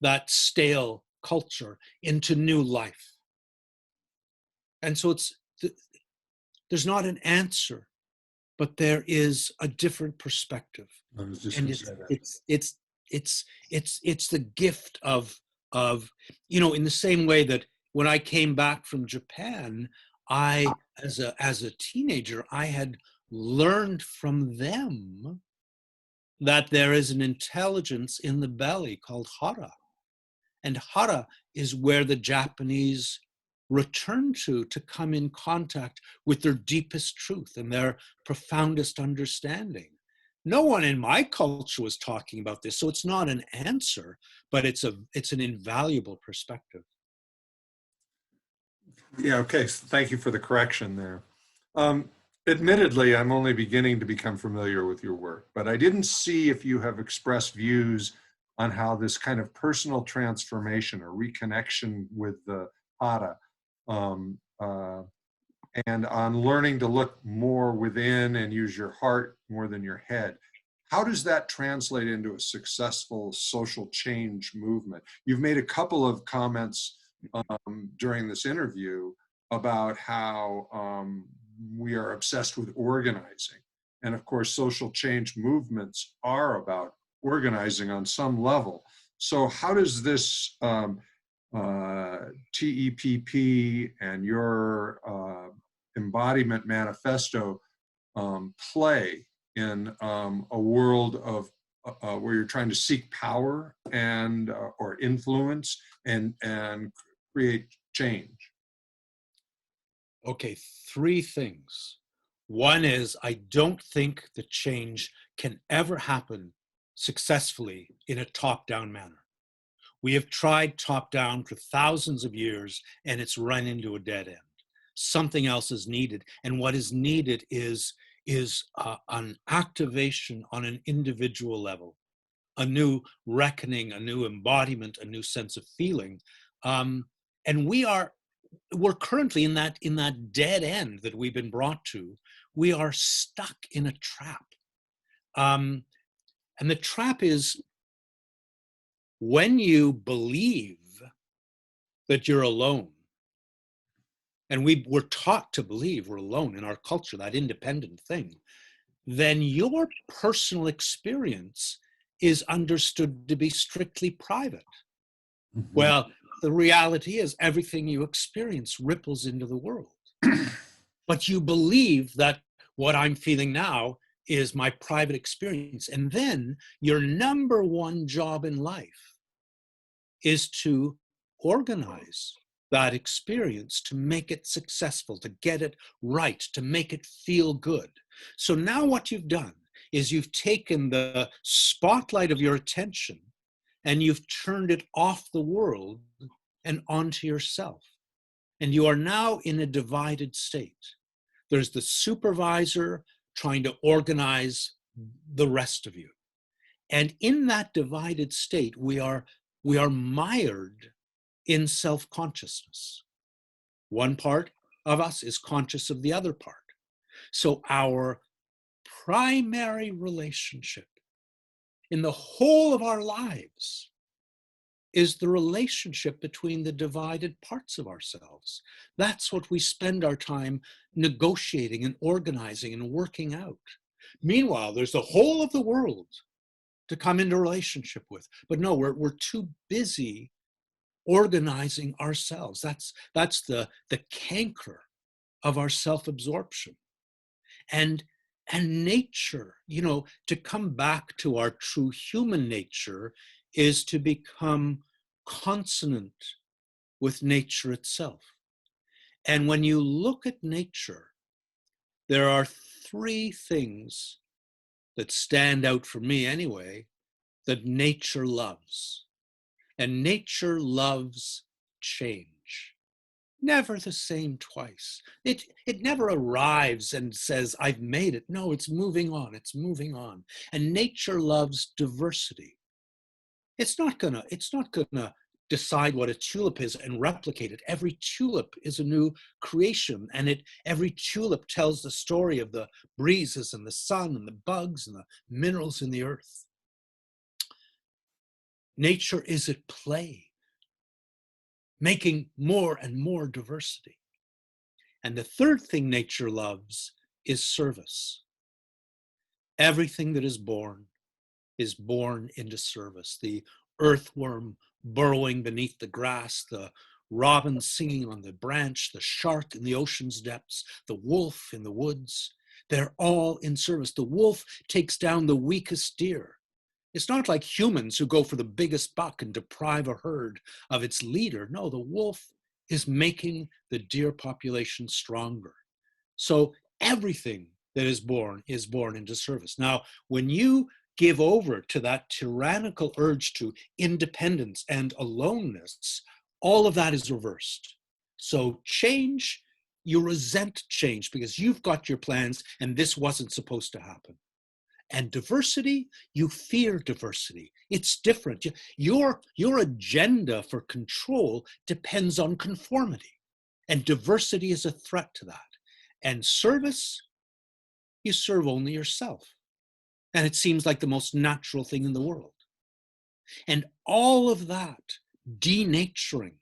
that stale culture into new life. And so there's not an answer, but there is a different perspective. I was just And going to say that. it's the gift of in the same way that when I came back from Japan, I as a teenager, I had learned from them that there is an intelligence in the belly called hara. And hara is where the Japanese return to come in contact with their deepest truth and their profoundest understanding. No one in my culture was talking about this, so it's not an answer, but it's an invaluable perspective. Yeah, okay. So thank you for the correction there. Admittedly, I'm only beginning to become familiar with your work, but I didn't see if you have expressed views on how this kind of personal transformation or reconnection with the Hara, um, uh, and on learning to look more within and use your heart more than your head. How does that translate into a successful social change movement? You've made a couple of comments during this interview about how we are obsessed with organizing. And of course, social change movements are about organizing on some level. So how does this TEPP and your embodiment manifesto play in a world of where you're trying to seek power and or influence and create change? Okay, three things. One is I don't think the change can ever happen successfully in a top-down manner. We have tried top-down for thousands of years, and it's run into a dead end. Something else is needed, and what is needed is an activation on an individual level, a new reckoning, a new embodiment, a new sense of feeling. And we're currently in that dead end that we've been brought to. We are stuck in a trap. And the trap is when you believe that you're alone, and we're taught to believe we're alone in our culture, that independent thing, then your personal experience is understood to be strictly private. Mhm. Well, the reality is everything you experience ripples into the world. But you believe that what I'm feeling now is my private experience. And then your number one job in life is to organize that experience, to make it successful, to get it right, to make it feel good. So now what you've done is you've taken the spotlight of your attention and you've turned it off the world and onto yourself. And you are now in a divided state. There's the supervisor trying to organize the rest of you. And in that divided state, we are mired in self-consciousness. One part of us is conscious of the other part. So our primary relationship in the whole of our lives is the relationship between the divided parts of ourselves. That's what we spend our time negotiating and organizing and working out. Meanwhile, there's the whole of the world to come into relationship with. But no, we're too busy organizing ourselves. That's the canker of our self-absorption. And nature, to come back to our true human nature is to become consonant with nature itself. And when you look at nature, there are three things that stand out for me anyway, that nature loves. And nature loves change. Never the same twice. It never arrives and says, I've made it. No, it's moving on. It's moving on. And nature loves diversity. It's not gonna decide what a tulip is and replicate it. Every tulip is a new creation, and every tulip tells the story of the breezes and the sun and the bugs and the minerals in the earth. Nature is at play, making more and more diversity. And the third thing nature loves is service. Everything that is born into service. The earthworm burrowing beneath the grass, the robin singing on the branch, the shark in the ocean's depths, the wolf in the woods. They're all in service. The wolf takes down the weakest deer. It's not like humans who go for the biggest buck and deprive a herd of its leader. No, the wolf is making the deer population stronger. So everything that is born into service. Now, when you give over to that tyrannical urge to independence and aloneness, all of that is reversed. So change, you resent change because you've got your plans and this wasn't supposed to happen. And diversity, you fear diversity. It's different. Your agenda for control depends on conformity. And diversity is a threat to that. And service, you serve only yourself. And it seems like the most natural thing in the world. And all of that denaturing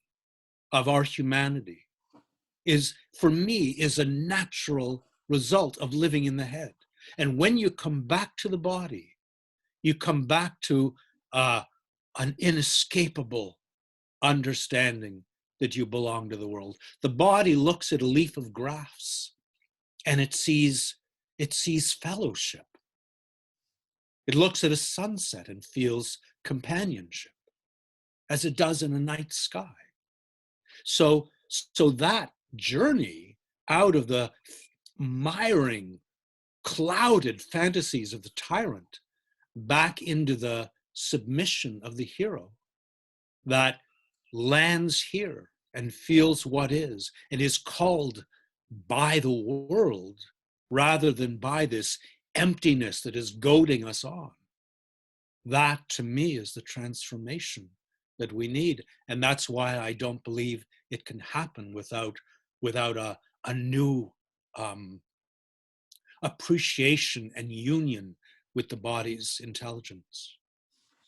of our humanity is, for me, is a natural result of living in the head. And when you come back to the body, you come back to an inescapable understanding that you belong to the world. The body looks at a leaf of grass and it sees fellowship. It looks at a sunset and feels companionship, as it does in a night sky. So that journey out of the miring, clouded fantasies of the tyrant back into the submission of the hero that lands here and feels what is and is called by the world rather than by this emptiness that is goading us on. That, to me, is the transformation that we need. And that's why I don't believe it can happen without a new appreciation and union with the body's intelligence.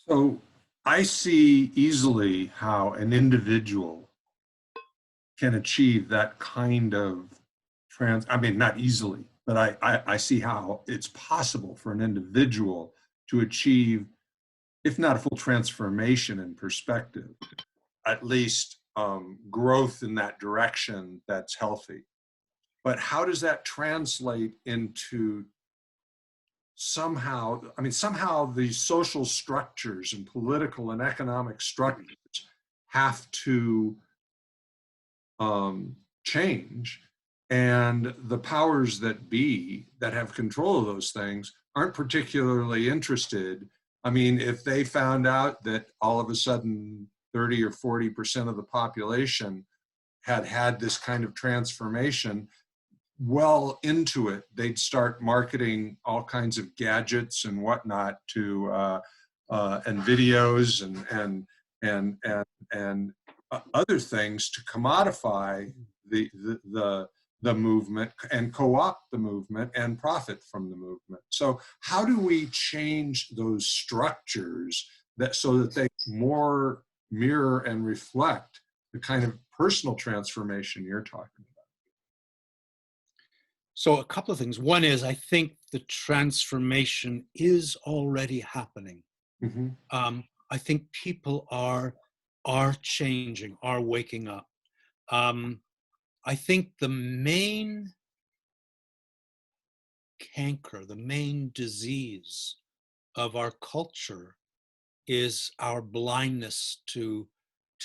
So I see easily how an individual can achieve that kind of I mean, not easily, but I see how it's possible for an individual to achieve, if not a full transformation in perspective, at least growth in that direction that's healthy. But how does that translate into somehow, I mean, somehow the social structures and political and economic structures have to change, and the powers that be that have control of those things aren't particularly interested. I mean, if they found out that all of a sudden 30 or 40% of the population had this kind of transformation, well into it, they'd start marketing all kinds of gadgets and whatnot to and videos and other things to commodify the movement and co-opt the movement and profit from the movement. So how do we change those structures that so that they more mirror and reflect the kind of personal transformation you're talking about? So a couple of things. One is, I think the transformation is already happening. Mm-hmm. I think people are changing, are waking up. I think the main canker, the main disease of our culture is our blindness to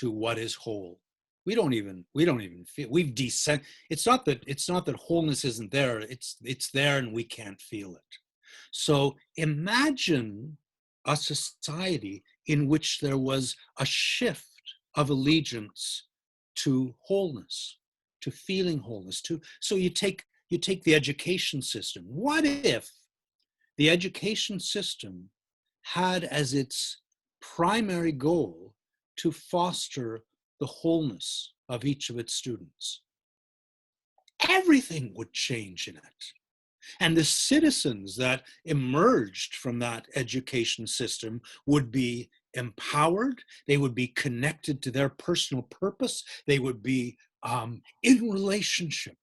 what is whole. We don't even feel, we've descent. It's not that wholeness isn't there. It's there and we can't feel it. So imagine a society in which there was a shift of allegiance to wholeness. to feeling wholeness. So you take the education system. What if the education system had as its primary goal to foster the wholeness of each of its students? Everything would change in it. And the citizens that emerged from that education system would be empowered. They would be connected to their personal purpose. They would be in relationship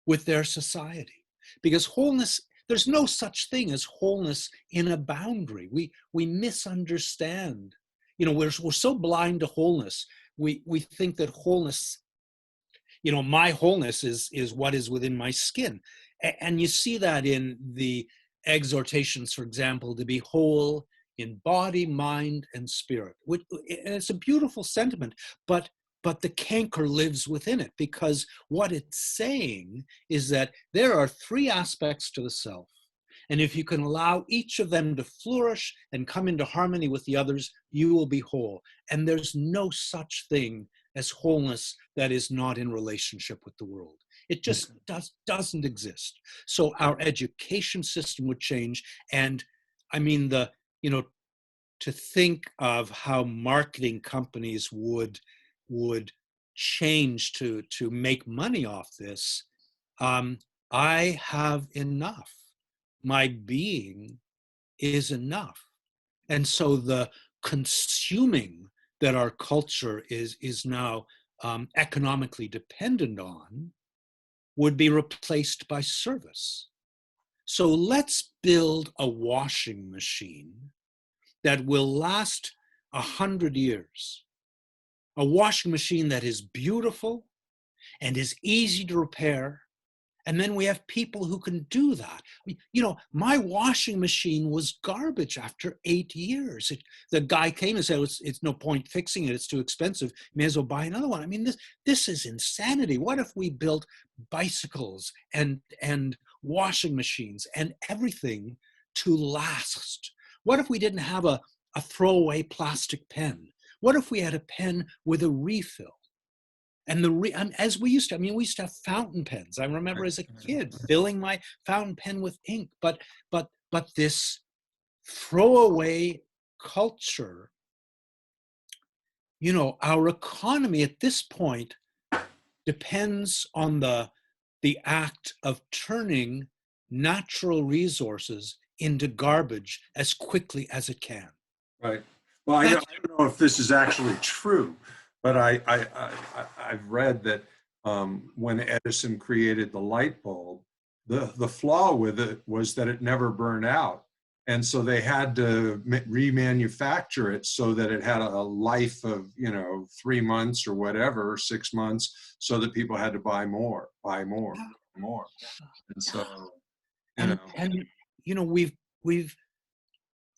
with their society. Because wholeness, there's no such thing as wholeness in a boundary. We misunderstand. You know, we're so blind to wholeness. We think that wholeness, you know, my wholeness is what is within my skin. And you see that in the exhortations, for example, to be whole in body, mind, and spirit. And it's a beautiful sentiment, but the canker lives within it, because what it's saying is that there are three aspects to the self. And if you can allow each of them to flourish and come into harmony with the others, you will be whole. And there's no such thing as wholeness that is not in relationship with the world. It just doesn't exist. So our education system would change. And I mean, to think of how marketing companies would change to make money off this. I have enough. My being is enough. And so the consuming that our culture is now economically dependent on would be replaced by service. So let's build a washing machine that will last 100 years. A washing machine that is beautiful and is easy to repair. And then we have people who can do that. You know, my washing machine was garbage after 8 years. The guy came and said, it's no point fixing it. It's too expensive. You may as well buy another one. I mean, this is insanity. What if we built bicycles and washing machines and everything to last? What if we didn't have a throwaway plastic pen? What if we had a pen with a refill? And as we used to, we used to have fountain pens. I remember as a kid filling my fountain pen with ink. But this throwaway culture, you know, our economy at this point depends on the act of turning natural resources into garbage as quickly as it can. Right. Well, I don't know if this is actually true, but I've read that when Edison created the light bulb, the flaw with it was that it never burned out. And so they had to remanufacture it so that it had a life of, 3 months or whatever, 6 months, so that people had to buy more. And so,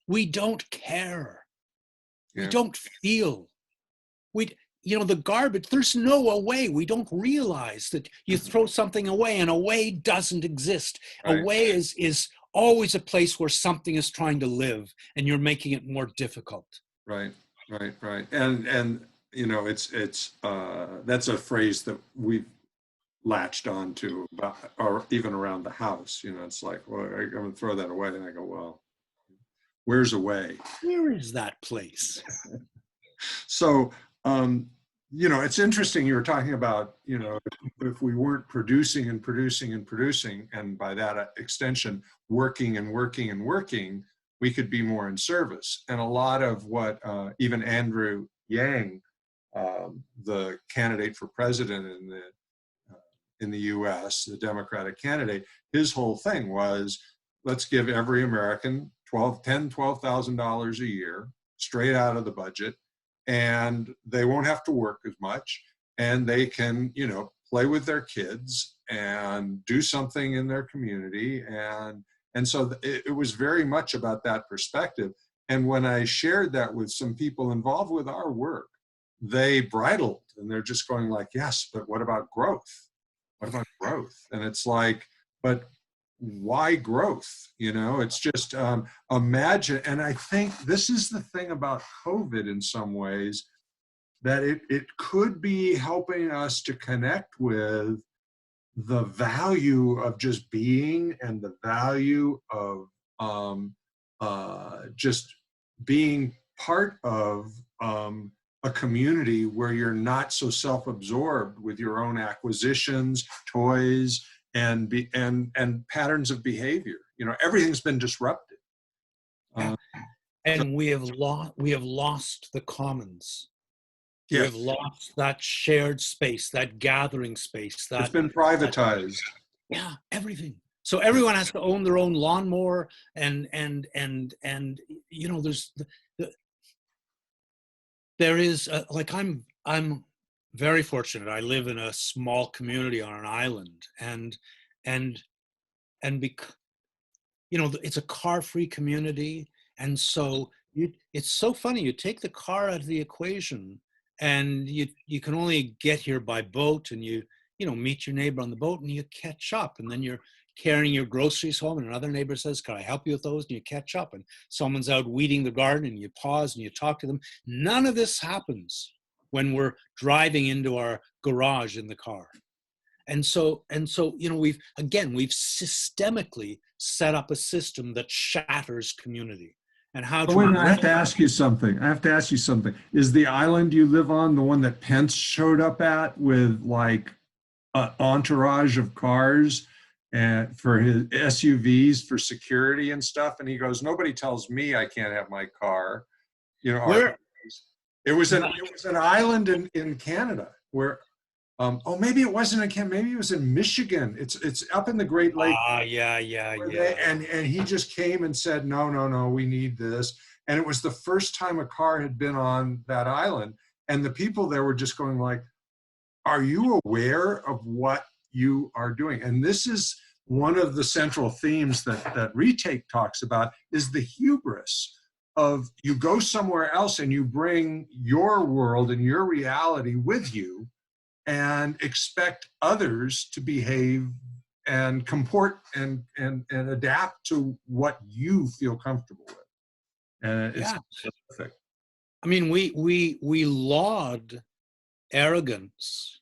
we don't care. Yeah. We don't feel. The garbage, there's no away. We don't realize that you throw something away and away doesn't exist. Right. Away is always a place where something is trying to live and you're making it more difficult. Right. And it's that's a phrase that we've latched on to about, or even around the house. It's like, well, I'm going to throw that away. And I go, well, where's away? Where is that place? So, it's interesting. You were talking about, if we weren't producing, and by that extension, working, we could be more in service. And a lot of what even Andrew Yang, the candidate for president in the U.S., the Democratic candidate, his whole thing was, let's give every American $12,000 a year straight out of the budget, and they won't have to work as much, and they can, play with their kids and do something in their community. And so it was very much about that perspective. And when I shared that with some people involved with our work, they bridled and they're just going like, yes, but what about growth? What about growth? And it's like, but why growth? It's just imagine. And I think this is the thing about COVID in some ways. that it could be helping us to connect with the value of just being and the value of just being part of a community where you're not so self-absorbed with your own acquisitions, toys, and patterns of behavior. You know, everything's been disrupted. Yeah. So, And we have lost the commons. We yes, have lost that shared space, that gathering space, it's that, been privatized. yeah, everything. So everyone has to own their own lawnmower, and you know, the there is like I'm very fortunate. I live in a small community on an island, and and because, you know, it's a car-free community, and so it's so funny. You take the car out of the equation, and you can only get here by boat, and you know, meet your neighbor on the boat, and you catch up, and then you're carrying your groceries home, and another neighbor says, "Can I help you with those?" And you catch up, and someone's out weeding the garden, and you pause and you talk to them. None of this happens when we're driving into our garage in the car. And so, you know, we've systemically set up a system that shatters community. And how Oh, to wait a minute, I have break. to ask you something. I have to ask you something. Is the island you live on the one that Pence showed up at with like an entourage of cars and for his SUVs for security and stuff? And he goes, nobody tells me I can't have my car. You know, Where? it was an island in Canada where oh, maybe it wasn't in Canada, maybe it was in Michigan. It's up in the Great Lakes Yeah, yeah, where they, yeah. and he just came and said, no, no, no, we need this. And it was the first time a car had been on that island. And the people there were just going like, are you aware of what you are doing? And this is one of the central themes that Retake talks about, is the hubris of you go somewhere else and you bring your world and your reality with you and expect others to behave and comport and adapt to what you feel comfortable with. And it's Yeah. perfect. I mean, we laud arrogance,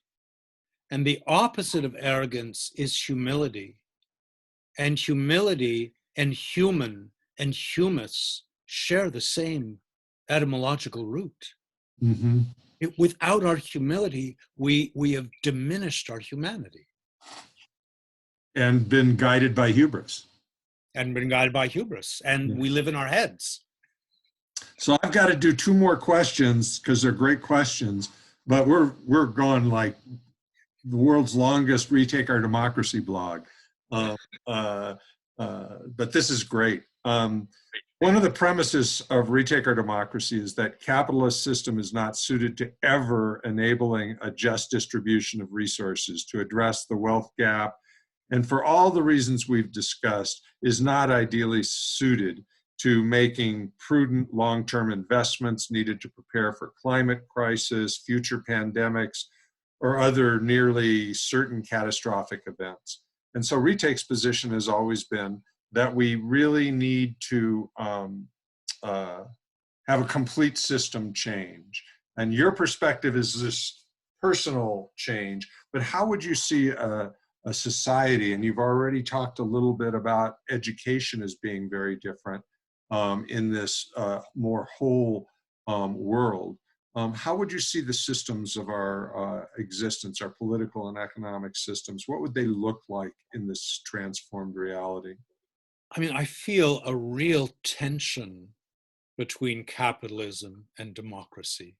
and the opposite of arrogance is humility. And humility and human and humus share the same etymological root. Mm-hmm. Without our humility, we have diminished our humanity And been guided by hubris. and been guided by hubris, and Yeah. we live in our heads. So I've got to do two more questions because they're great questions, but we're going like the world's longest Retake Our Democracy blog. Uh, uh, but this is great. One of the premises of Retake Our Democracy is that capitalist system is not suited to ever enabling a just distribution of resources to address the wealth gap, and for all the reasons we've discussed, is not ideally suited to making prudent long-term investments needed to prepare for climate crisis, future pandemics, or other nearly certain catastrophic events. And so Retake's position has always been that we really need to have a complete system change. And your perspective is this personal change, but how would you see a society, and you've already talked a little bit about education as being very different in this more whole world. How would you see the systems of our existence, our political and economic systems? What would they look like in this transformed reality? I mean, I feel a real tension between capitalism and democracy.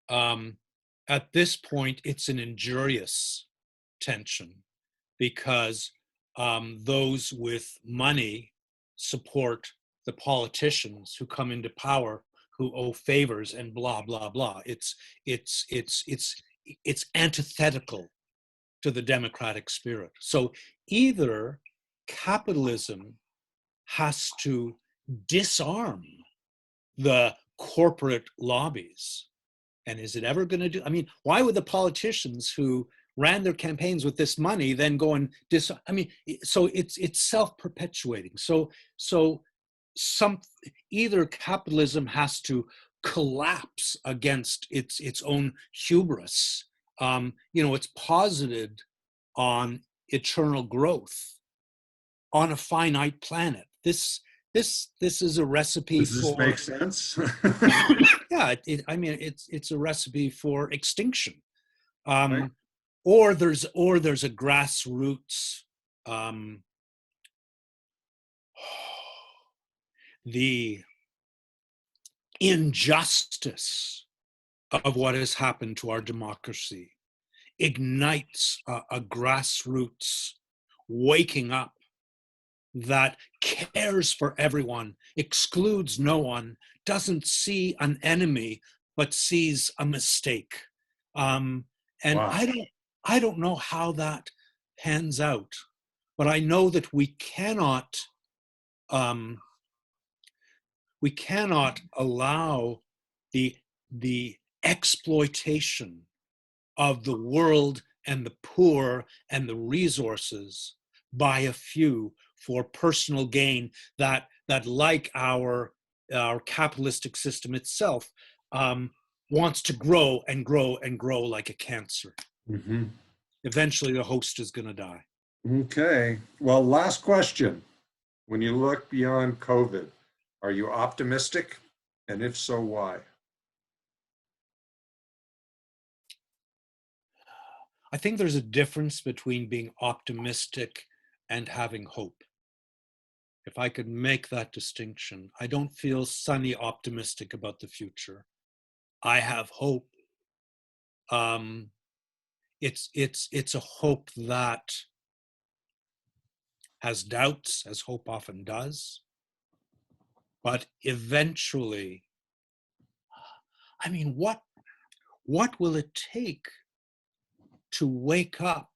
Um, at this point, it's an injurious tension because those with money support the politicians who come into power who owe favors and blah blah blah. It's antithetical to the democratic spirit. So either capitalism has to disarm the corporate lobbies. And is it ever going to do? I mean, why would the politicians who ran their campaigns with this money then go and I mean, so it's self-perpetuating. So some either capitalism has to collapse against its own hubris. It's posited on eternal growth on a finite planet. This is a recipe Does this for make sense? yeah. It's a recipe for extinction. Right. Um, or there's a grassroots um, the injustice of what has happened to our democracy ignites a grassroots waking up that cares for everyone, excludes no one, doesn't see an enemy, but sees a mistake. Um, and Wow. I don't know how that pans out, but I know that um, we cannot allow the the exploitation of the world and the poor and the resources by a few for personal gain that like our capitalistic system itself wants to grow and grow and grow like a cancer. Hmm. Eventually the host is going to die. Okay. Well, last question. When you look beyond COVID, are you optimistic? And if so, why? I think there's a difference between being optimistic and having hope. If I could make that distinction, I don't feel sunny optimistic about the future. I have hope. Um, it's a hope that has doubts, as hope often does, but eventually, what will it take to wake up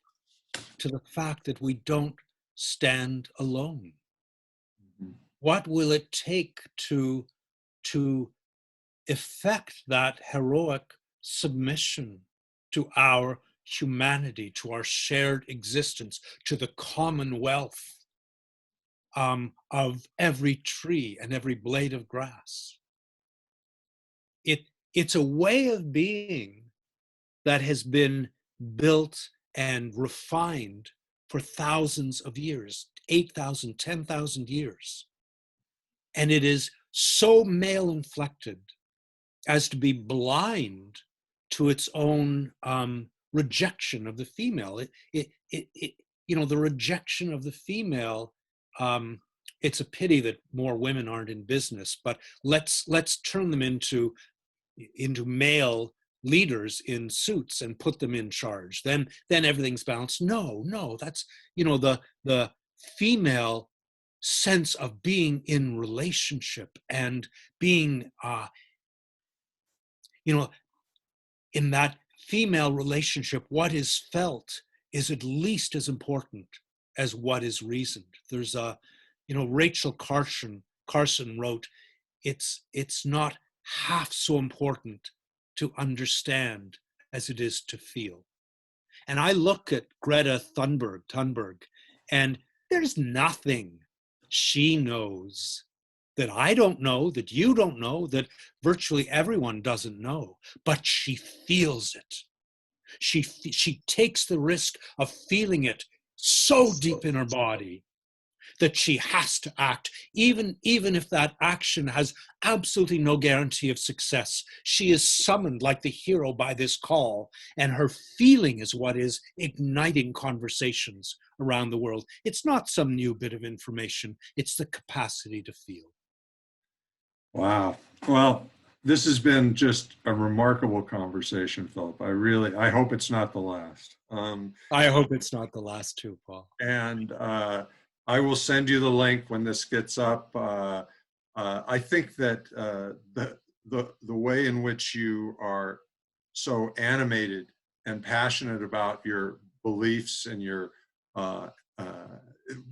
to the fact that we don't stand alone? What will it take to effect that heroic submission to our humanity, to our shared existence, to the commonwealth of every tree and every blade of grass? It's a way of being that has been built and refined for thousands of years, 8,000, 10,000 years. And it is so male inflected as to be blind to its own rejection of the female. The rejection of the female. It's a pity that more women aren't in business, but let's turn them into male leaders in suits and put them in charge. Then everything's balanced. No, that's the female sense of being in relationship and being in that female relationship, what is felt is at least as important as what is reasoned. There's Rachel Carson wrote, it's not half so important to understand as it is to feel. And I look at Greta Thunberg, and there's nothing she knows that I don't know, that you don't know, that virtually everyone doesn't know, but she feels it. She takes the risk of feeling it so deep in her body that she has to act, even if that action has absolutely no guarantee of success. She is summoned like the hero by this call, and her feeling is what is igniting conversations around the world. It's not some new bit of information, it's the capacity to feel. Wow. Well, this has been just a remarkable conversation, Philip. I hope it's not the last. I hope it's not the last too, Paul. And I will send you the link when this gets up. I think that the way in which you are so animated and passionate about your beliefs and your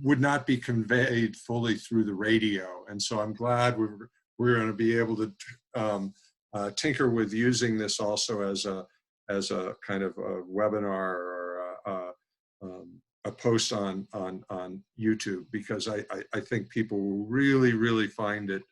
would not be conveyed fully through the radio. And so I'm glad we're going to be able to tinker with using this also as a kind of a webinar or a post on YouTube, because I think people will really find it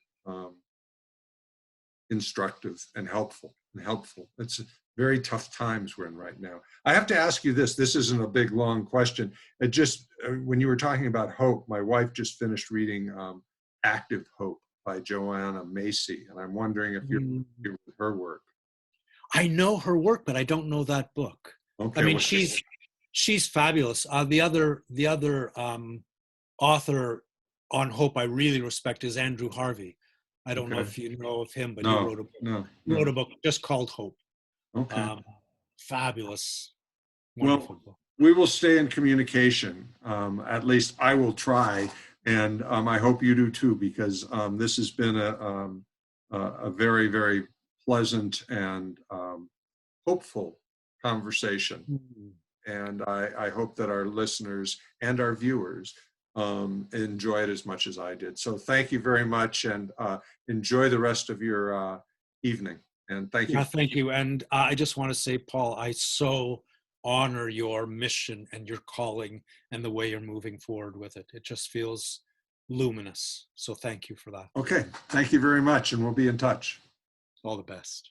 instructive and helpful and helpful. It's very tough times we're in right now. I have to ask you this. This isn't a big, long question. It just, when you were talking about hope, my wife just finished reading Active Hope by Joanna Macy, and I'm wondering if you're Mm. familiar with her work. I know her work, but I don't know that book. I Okay, mean, well, she's fabulous. The other author on hope I really respect is Andrew Harvey. I don't know okay. if you know of him, but he No, wrote a no, wrote no. a book just called Hope. Okay. Um, Fabulous, wonderful Well, book. we will stay in communication. At least I will try, and I hope you do too, because this has been a very, very pleasant and hopeful conversation. Mm. And I hope that our listeners and our viewers enjoy it as much as I did. So thank you very much, and enjoy the rest of your evening. And thank you. Yeah, thank you. And I just want to say, Paul, I so honor your mission and your calling and the way you're moving forward with it. It just feels luminous. So thank you for that. Okay, thank you very much, and we'll be in touch. All the best.